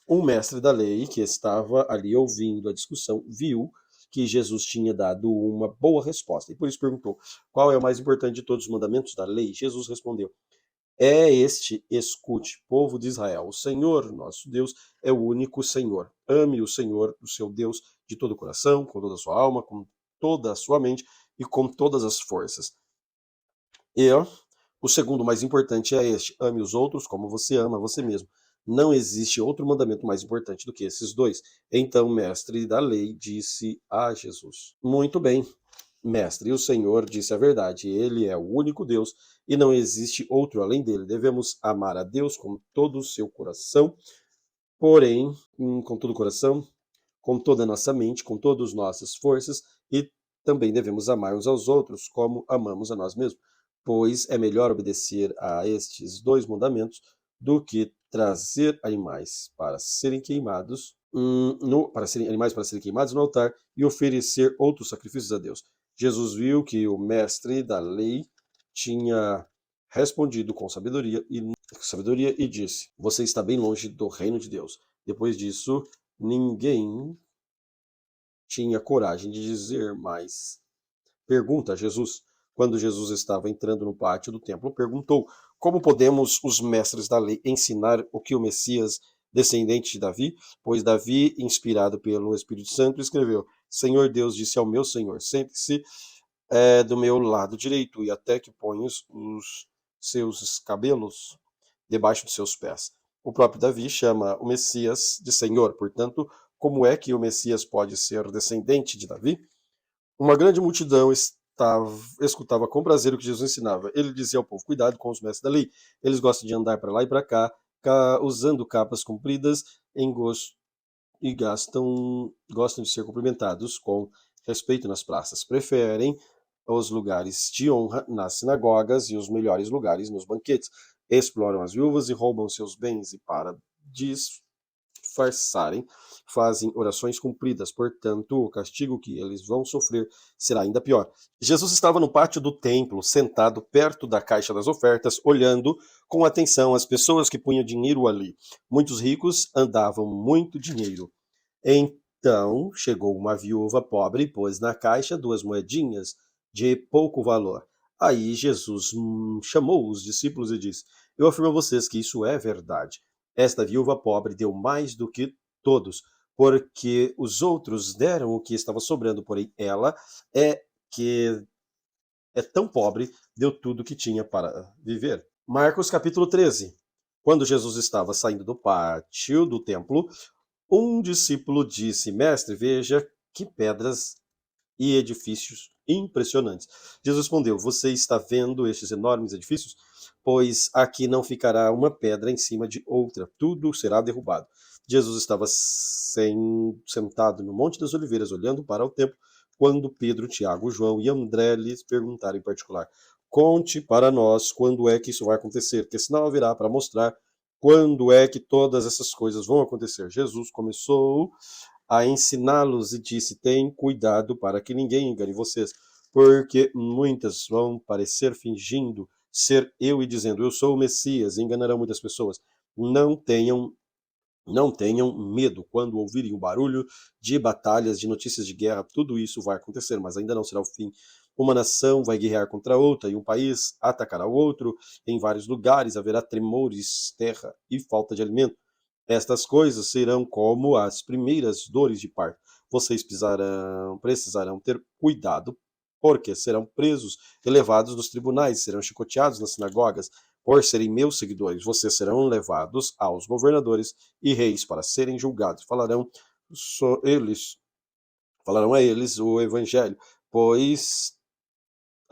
Um mestre da lei que estava ali ouvindo a discussão viu que Jesus tinha dado uma boa resposta e por isso perguntou: Qual é o mais importante de todos os mandamentos da lei? Jesus respondeu: Escute, povo de Israel, o Senhor, nosso Deus, é o único Senhor. Ame o Senhor, o seu Deus, de todo o coração, com toda a sua alma, com toda a sua mente e com todas as forças. E o segundo mais importante é este: ame os outros como você ama você mesmo. Não existe outro mandamento mais importante do que esses dois. Então o mestre da lei disse a Jesus: Muito bem, mestre, o Senhor disse a verdade. Ele é o único Deus e não existe outro além dele. Devemos amar a Deus com todo o seu coração, porém, com todo o coração, com toda a nossa mente, com todas as nossas forças, e também devemos amar uns aos outros como amamos a nós mesmos, pois é melhor obedecer a estes 2 mandamentos do que trazer animais para serem queimados, para serem queimados no altar e oferecer outros sacrifícios a Deus. Jesus viu que o mestre da lei tinha respondido com sabedoria e disse: Você está bem longe do reino de Deus. Depois disso, ninguém tinha coragem de dizer mais. Pergunta a Jesus. Quando Jesus estava entrando no pátio do templo, perguntou: Como podemos os mestres da lei ensinar o que o Messias, descendente de Davi? Pois Davi, inspirado pelo Espírito Santo, escreveu: Senhor Deus disse ao meu Senhor: Sente-se do meu lado direito e até que ponha os seus cabelos debaixo de seus pés. O próprio Davi chama o Messias de Senhor. Portanto, como é que o Messias pode ser descendente de Davi? Uma grande multidão escutava com prazer o que Jesus ensinava. Ele dizia ao povo: cuidado com os mestres da lei. Eles gostam de andar para lá e para cá, usando capas compridas em gosto e gostam de ser cumprimentados com respeito nas praças. Preferem os lugares de honra nas sinagogas e os melhores lugares nos banquetes. Exploram as viúvas e roubam seus bens, e para disfarçarem, fazem orações cumpridas. Portanto, o castigo que eles vão sofrer será ainda pior. Jesus estava no pátio do templo, sentado perto da caixa das ofertas, olhando com atenção as pessoas que punham dinheiro ali. Muitos ricos andavam muito dinheiro. Então chegou uma viúva pobre e pôs na caixa 2 moedinhas de pouco valor. Aí Jesus chamou os discípulos e disse: eu afirmo a vocês que isso é verdade. Esta viúva pobre deu mais do que todos, porque os outros deram o que estava sobrando, porém ela que é tão pobre, deu tudo o que tinha para viver. Marcos capítulo 13. Quando Jesus estava saindo do pátio do templo, um discípulo disse: mestre, veja que pedras e edifícios impressionantes. Jesus respondeu: você está vendo estes enormes edifícios? Pois aqui não ficará uma pedra em cima de outra, tudo será derrubado. Jesus estava sentado no Monte das Oliveiras, olhando para o templo, quando Pedro, Tiago, João e André lhes perguntaram em particular: conte para nós quando é que isso vai acontecer, que sinal haverá para mostrar quando é que todas essas coisas vão acontecer. Jesus começou a ensiná-los e disse: tenham cuidado para que ninguém engane vocês, porque muitas vão parecer fingindo ser eu e dizendo: eu sou o Messias, e enganarão muitas pessoas. Não tenham não tenham medo quando ouvirem o barulho de batalhas, de notícias de guerra, tudo isso vai acontecer, mas ainda não será o fim. Uma nação vai guerrear contra outra e um país atacará o outro. Em vários lugares haverá tremores, terra e falta de alimento. Estas coisas serão como as primeiras dores de parto. Vocês precisarão ter cuidado, porque serão presos e levados nos tribunais, serão chicoteados nas sinagogas. Por serem meus seguidores, vocês serão levados aos governadores e reis para serem julgados. Falarão a eles o evangelho, pois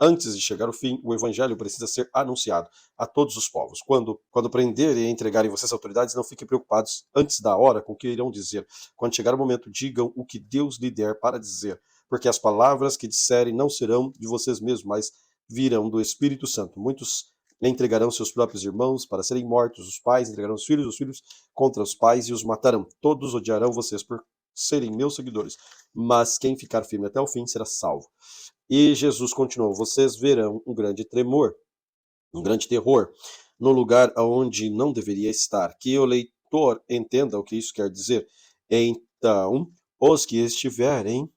antes de chegar o fim, o evangelho precisa ser anunciado a todos os povos. Quando prenderem e entregarem vocês às autoridades, não fiquem preocupados antes da hora com o que irão dizer. Quando chegar o momento, digam o que Deus lhe der para dizer, porque as palavras que disserem não serão de vocês mesmos, mas virão do Espírito Santo. Muitos entregarão seus próprios irmãos para serem mortos, os pais entregarão os filhos contra os pais e os matarão. Todos odiarão vocês por serem meus seguidores, mas quem ficar firme até o fim será salvo. E Jesus continuou: vocês verão um grande tremor, um grande terror, no lugar onde não deveria estar. Que o leitor entenda o que isso quer dizer. Então, os que estiverem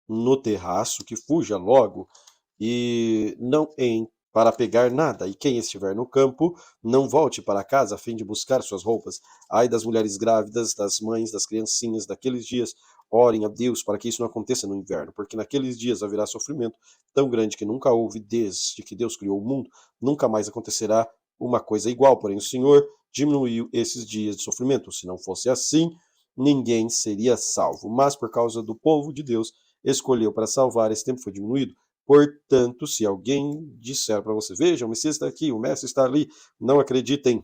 no terraço, que fuja logo e não para pegar nada, e quem estiver no campo, não volte para casa a fim de buscar suas roupas. Ai das mulheres grávidas, das mães, das criancinhas daqueles dias. Orem a Deus para que isso não aconteça no inverno, porque naqueles dias haverá sofrimento tão grande que nunca houve desde que Deus criou o mundo. Nunca mais acontecerá uma coisa igual, porém o Senhor diminuiu esses dias de sofrimento. Se não fosse assim, ninguém seria salvo. Mas por causa do povo de Deus escolheu para salvar, esse tempo foi diminuído. Portanto, se alguém disser para você: veja, o Messias está aqui, o Mestre está ali, não acreditem,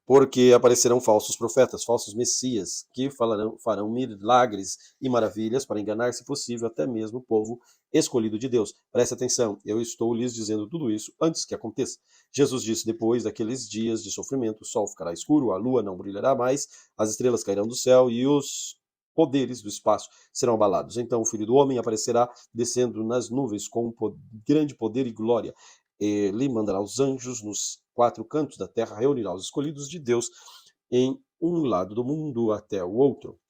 porque aparecerão falsos profetas, falsos messias, que farão milagres e maravilhas para enganar, se possível, até mesmo o povo escolhido de Deus. Preste atenção, eu estou lhes dizendo tudo isso antes que aconteça. Jesus disse: depois daqueles dias de sofrimento, o sol ficará escuro, a lua não brilhará mais, as estrelas cairão do céu e os poderes do espaço serão abalados. Então o Filho do Homem aparecerá descendo nas nuvens com grande poder e glória. Ele mandará os anjos nos 4 cantos da terra, reunirá os escolhidos de Deus em um lado do mundo até o outro.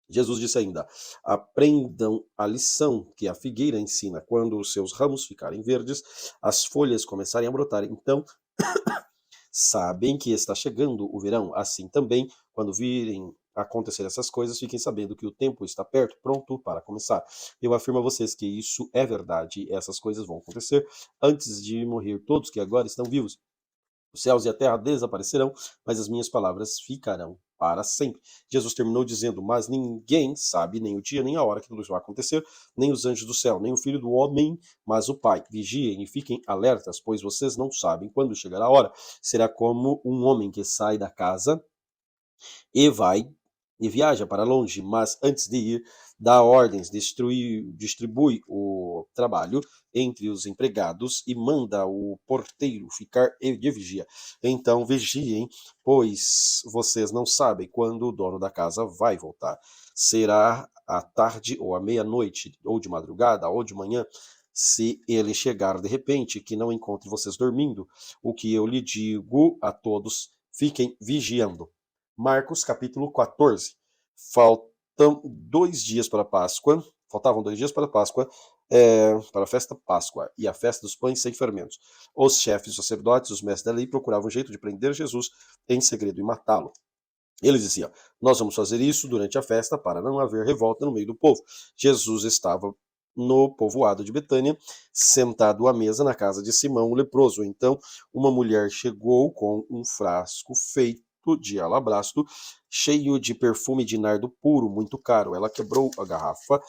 Jesus disse ainda: aprendam a lição que a figueira ensina. Quando os seus ramos ficarem verdes, as folhas começarem a brotar, então sabem que está chegando o verão. Assim também, quando virem acontecer essas coisas, fiquem sabendo que o tempo está perto, pronto para começar. Eu afirmo a vocês que isso é verdade. Essas coisas vão acontecer antes de morrer todos que agora estão vivos. Os céus e a terra desaparecerão, mas as minhas palavras ficarão para sempre. Jesus terminou dizendo: mas ninguém sabe nem o dia nem a hora que tudo isso vai acontecer, nem os anjos do céu, nem o Filho do Homem, mas o Pai. Vigiem e fiquem alertas, pois vocês não sabem quando chegará a hora. Será como um homem que sai da casa e vai e viaja para longe, mas antes de ir, dá ordens, distribui o trabalho entre os empregados e manda o porteiro ficar de vigia. Então vigiem, pois vocês não sabem quando o dono da casa vai voltar. Será à tarde ou à meia-noite, ou de madrugada, ou de manhã. Se ele chegar de repente, que não encontre vocês dormindo, o que eu lhe digo a todos, fiquem vigiando. Marcos capítulo 14. Faltavam 2 dias para a Páscoa, para a festa Páscoa e a festa dos pães sem fermentos. Os chefes, os sacerdotes, os mestres da lei procuravam um jeito de prender Jesus em segredo e matá-lo. Eles diziam: nós vamos fazer isso durante a festa para não haver revolta no meio do povo. Jesus estava no povoado de Betânia, sentado à mesa na casa de Simão o leproso. Então, uma mulher chegou com um frasco feito de alabastro, cheio de perfume de nardo puro, muito caro. Ela quebrou a garrafa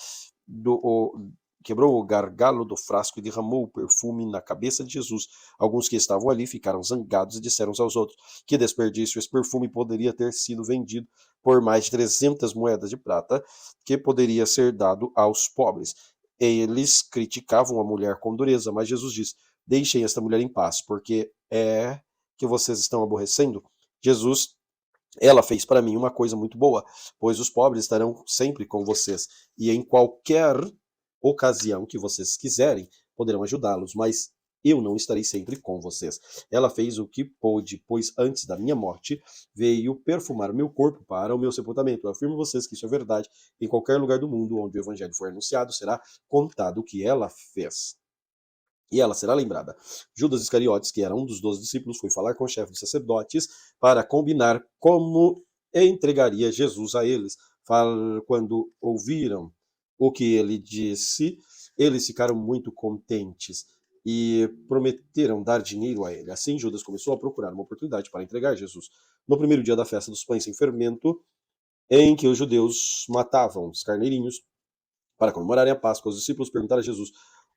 quebrou o gargalo do frasco e derramou o perfume na cabeça de Jesus. Alguns que estavam ali ficaram zangados e disseram uns aos outros: que desperdício, esse perfume poderia ter sido vendido por mais de 300 moedas de prata, que poderia ser dado aos pobres. Eles criticavam a mulher com dureza, mas Jesus disse: deixem esta mulher em paz, porque é que vocês estão aborrecendo. Ela fez para mim uma coisa muito boa, pois os pobres estarão sempre com vocês, e em qualquer ocasião que vocês quiserem, poderão ajudá-los, mas eu não estarei sempre com vocês. Ela fez o que pôde, pois antes da minha morte veio perfumar meu corpo para o meu sepultamento. Eu afirmo a vocês que isso é verdade. Em qualquer lugar do mundo onde o evangelho for anunciado, será contado o que ela fez. E ela será lembrada. Judas Iscariotes, que era um dos 12 discípulos, foi falar com o chefe dos sacerdotes para combinar como entregaria Jesus a eles. Quando ouviram o que ele disse, eles ficaram muito contentes e prometeram dar dinheiro a ele. Assim, Judas começou a procurar uma oportunidade para entregar Jesus. No primeiro dia da festa dos pães sem fermento, em que os judeus matavam os carneirinhos, para comemorarem a Páscoa, os discípulos perguntaram a Jesus: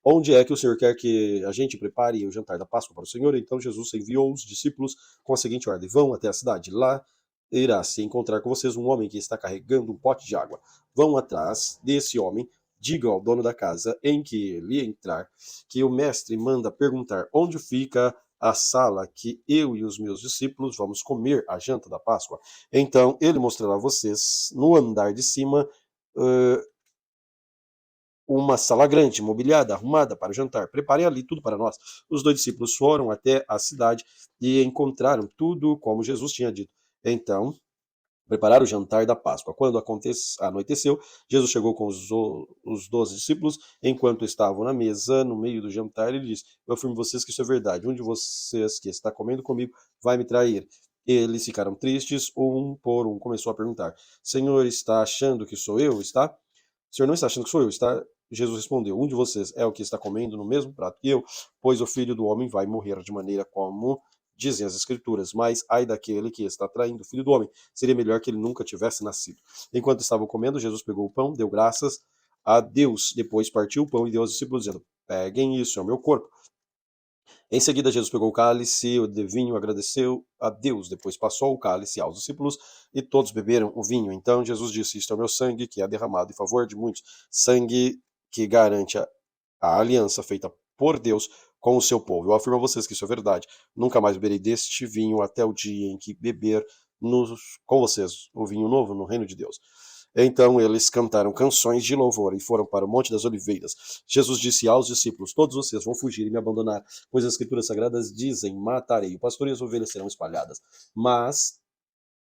onde é que o Senhor quer que a gente prepare o jantar da Páscoa para o Senhor? Então Jesus enviou os discípulos com a seguinte ordem: vão até a cidade, lá irá se encontrar com vocês um homem que está carregando um pote de água. Vão atrás desse homem, digam ao dono da casa em que ele entrar, que o mestre manda perguntar onde fica a sala que eu e os meus discípulos vamos comer a janta da Páscoa. Então ele mostrará a vocês no andar de cima uma sala grande, mobiliada, arrumada para o jantar. Preparem ali tudo para nós. Os dois discípulos foram até a cidade e encontraram tudo como Jesus tinha dito. Então, prepararam o jantar da Páscoa. Quando anoiteceu, Jesus chegou com os 12 discípulos, enquanto estavam na mesa, no meio do jantar, ele disse: eu afirmo a vocês que isso é verdade. Um de vocês que está comendo comigo vai me trair. Eles ficaram tristes, um por um começou a perguntar: Senhor, está achando que sou eu? Está? O senhor não está achando que sou eu? Está? Jesus respondeu: um de vocês é o que está comendo no mesmo prato que eu, pois o filho do homem vai morrer de maneira como dizem as escrituras, mas ai daquele que está traindo o filho do homem, seria melhor que ele nunca tivesse nascido. Enquanto estavam comendo, Jesus pegou o pão, deu graças a Deus, depois partiu o pão e deu aos discípulos, dizendo: peguem isso, é o meu corpo. Em seguida, Jesus pegou o cálice de vinho, agradeceu a Deus, depois passou o cálice aos discípulos e todos beberam o vinho. Então Jesus disse: isto é o meu sangue que é derramado em favor de muitos, sangue que garante a aliança feita por Deus com o seu povo. Eu afirmo a vocês que isso é verdade. Nunca mais beberei deste vinho até o dia em que beber com vocês o vinho novo no reino de Deus. Então eles cantaram canções de louvor e foram para o Monte das Oliveiras. Jesus disse aos discípulos: todos vocês vão fugir e me abandonar, pois as escrituras sagradas dizem: matarei o pastor e as ovelhas serão espalhadas. Mas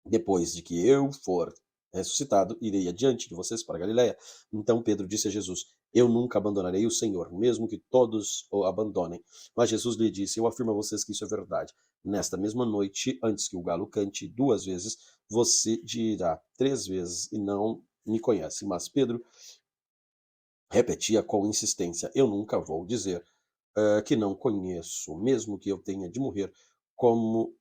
depois de que eu for ressuscitado, irei adiante de vocês para Galiléia. Então Pedro disse a Jesus: eu nunca abandonarei o Senhor, mesmo que todos o abandonem. Mas Jesus lhe disse: eu afirmo a vocês que isso é verdade. Nesta mesma noite, antes que o galo cante 2 vezes, você dirá 3 vezes e não me conhece. Mas Pedro repetia com insistência: eu nunca vou dizer que não conheço, mesmo que eu tenha de morrer como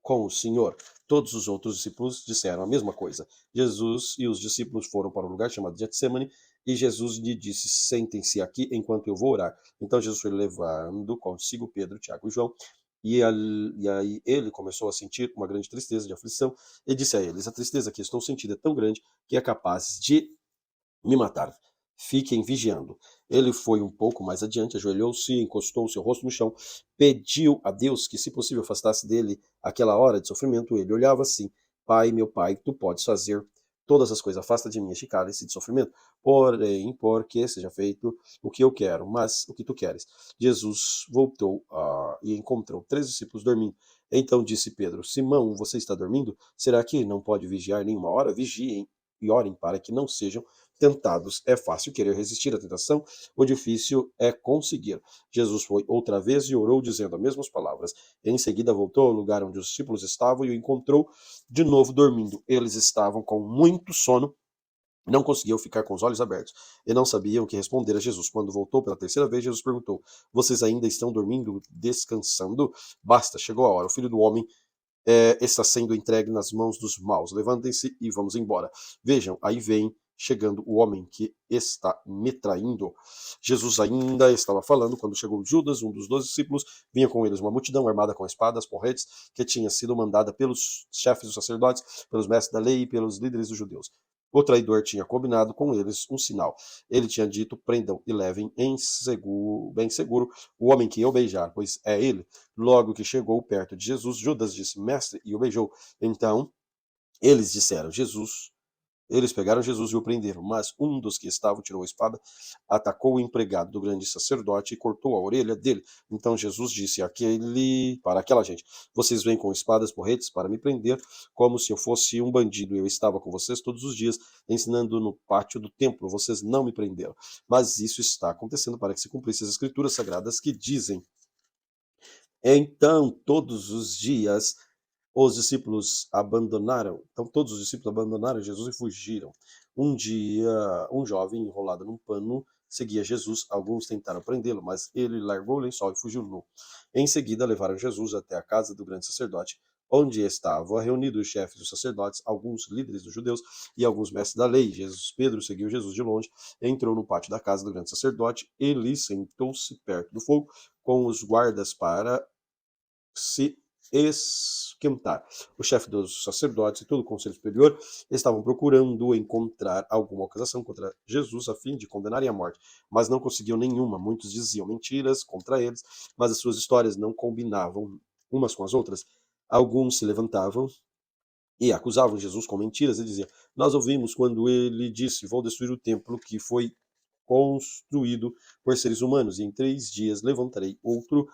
com o Senhor. Todos os outros discípulos disseram a mesma coisa. Jesus e os discípulos foram para um lugar chamado Getsemane, e Jesus lhe disse: sentem-se aqui enquanto eu vou orar. Então Jesus foi levando consigo Pedro, Tiago e João, e aí ele começou a sentir uma grande tristeza de aflição, e disse a eles: a tristeza que estou sentindo é tão grande que é capaz de me matar. Fiquem vigiando. Ele foi um pouco mais adiante, ajoelhou-se, encostou o seu rosto no chão, pediu a Deus que, se possível, afastasse dele aquela hora de sofrimento. Ele olhava assim: Pai, meu Pai, tu podes fazer todas as coisas, afasta de mim este cálice de sofrimento. Porém, porque seja feito o que eu quero, mas o que tu queres. Jesus voltou e encontrou 3 discípulos dormindo. Então disse Pedro: Simão, você está dormindo? Será que não pode vigiar nenhuma hora? Vigiem e orem para que não sejam tentados. É fácil querer resistir à tentação, o difícil é conseguir. Jesus foi outra vez e orou dizendo as mesmas palavras. Em seguida voltou ao lugar onde os discípulos estavam e o encontrou de novo dormindo. Eles estavam com muito sono, não conseguiam ficar com os olhos abertos e não sabiam o que responder a Jesus. Quando voltou pela terceira vez, Jesus perguntou: vocês ainda estão dormindo, descansando? Basta, chegou a hora. O Filho do Homem está sendo entregue nas mãos dos maus. Levantem-se e vamos embora. Vejam, aí vem chegando o homem que está me traindo. Jesus ainda estava falando quando chegou Judas, um dos 12 discípulos. Vinha com eles uma multidão armada com espadas, porretes, que tinha sido mandada pelos chefes dos sacerdotes, pelos mestres da lei e pelos líderes dos judeus. O traidor tinha combinado com eles um sinal. Ele tinha dito: prendam e levem bem seguro o homem que eu beijar, pois é ele. Logo que chegou perto de Jesus, Judas disse: mestre, e o beijou. Então eles disseram: Jesus. Eles pegaram Jesus e o prenderam, mas um dos que estavam tirou a espada, atacou o empregado do grande sacerdote e cortou a orelha dele. Então Jesus disse para aquela gente: vocês vêm com espadas, porretes para me prender, como se eu fosse um bandido. Eu estava com vocês todos os dias, ensinando no pátio do templo. Vocês não me prenderam. Mas isso está acontecendo para que se cumprissem as escrituras sagradas que dizem: então todos os dias os discípulos abandonaram, então todos os discípulos abandonaram Jesus e fugiram. Um dia, um jovem enrolado num pano seguia Jesus. Alguns tentaram prendê-lo, mas ele largou o lençol e fugiu nu. Em seguida, levaram Jesus até a casa do grande sacerdote, onde estavam reunidos os chefes dos sacerdotes, alguns líderes dos judeus e alguns mestres da lei. Pedro seguiu Jesus de longe, entrou no pátio da casa do grande sacerdote. Ele sentou-se perto do fogo com os guardas para se esquentar. O chefe dos sacerdotes e todo o conselho superior estavam procurando encontrar alguma acusação contra Jesus a fim de condenarem à morte, mas não conseguiam nenhuma. Muitos diziam mentiras contra eles, mas as suas histórias não combinavam umas com as outras. Alguns se levantavam e acusavam Jesus com mentiras e diziam: nós ouvimos quando ele disse: vou destruir o templo que foi construído por seres humanos, e em 3 dias levantarei outro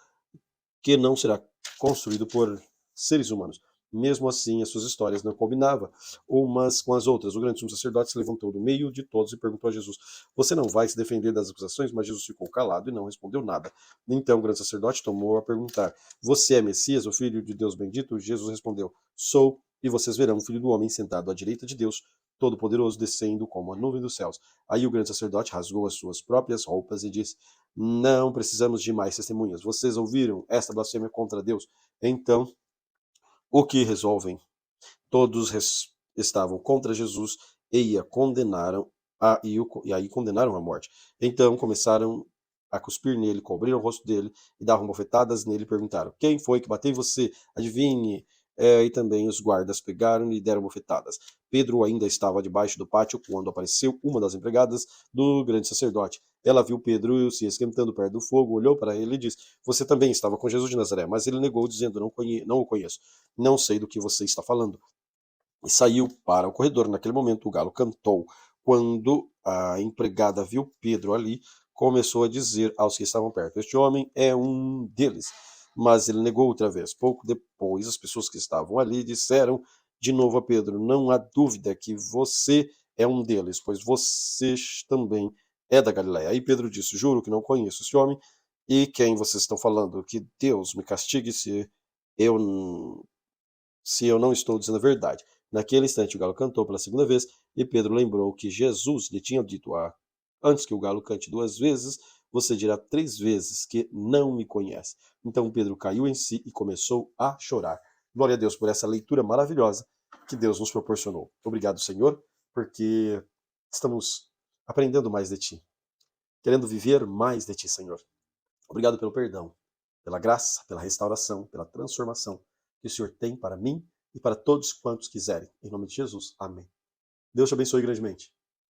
que não será construído por seres humanos. Mesmo assim, as suas histórias não combinavam umas com as outras. O grande sumo sacerdote se levantou do meio de todos e perguntou a Jesus: você não vai se defender das acusações? Mas Jesus ficou calado e não respondeu nada. Então o grande sacerdote tomou a perguntar: você é Messias, o Filho de Deus bendito? Jesus respondeu: sou, e vocês verão o Filho do Homem sentado à direita de Deus, Todo-Poderoso, descendo como a nuvem dos céus. Aí o grande sacerdote rasgou as suas próprias roupas e disse: não precisamos de mais testemunhas. Vocês ouviram esta blasfêmia contra Deus? Então, o que resolvem? Todos estavam contra Jesus e aí condenaram à morte. Então começaram a cuspir nele, cobriram o rosto dele e davam bofetadas nele e perguntaram: quem foi que bateu em você? Adivinhe. E também os guardas pegaram e deram bofetadas. Pedro ainda estava debaixo do pátio quando apareceu uma das empregadas do grande sacerdote. Ela viu Pedro se esquentando perto do fogo, olhou para ele e disse: você também estava com Jesus de Nazaré. Mas ele negou, dizendo: não o conheço. Não sei do que você está falando. E saiu para o corredor. Naquele momento, o galo cantou. Quando a empregada viu Pedro ali, começou a dizer aos que estavam perto: este homem é um deles. Mas ele negou outra vez. Pouco depois, as pessoas que estavam ali disseram de novo a Pedro: não há dúvida que você é um deles, pois você também é da Galiléia. Aí Pedro disse: juro que não conheço esse homem. E quem vocês estão falando? Que Deus me castigue eu se eu não estou dizendo a verdade. Naquele instante o galo cantou pela segunda vez, e Pedro lembrou que Jesus lhe tinha dito: antes que o galo cante 2 vezes, você dirá 3 vezes que não me conhece. Então Pedro caiu em si e começou a chorar. Glória a Deus por essa leitura maravilhosa que Deus nos proporcionou. Obrigado, Senhor, porque estamos aprendendo mais de Ti, querendo viver mais de Ti, Senhor. Obrigado pelo perdão, pela graça, pela restauração, pela transformação que o Senhor tem para mim e para todos quantos quiserem. Em nome de Jesus, amém. Deus te abençoe grandemente.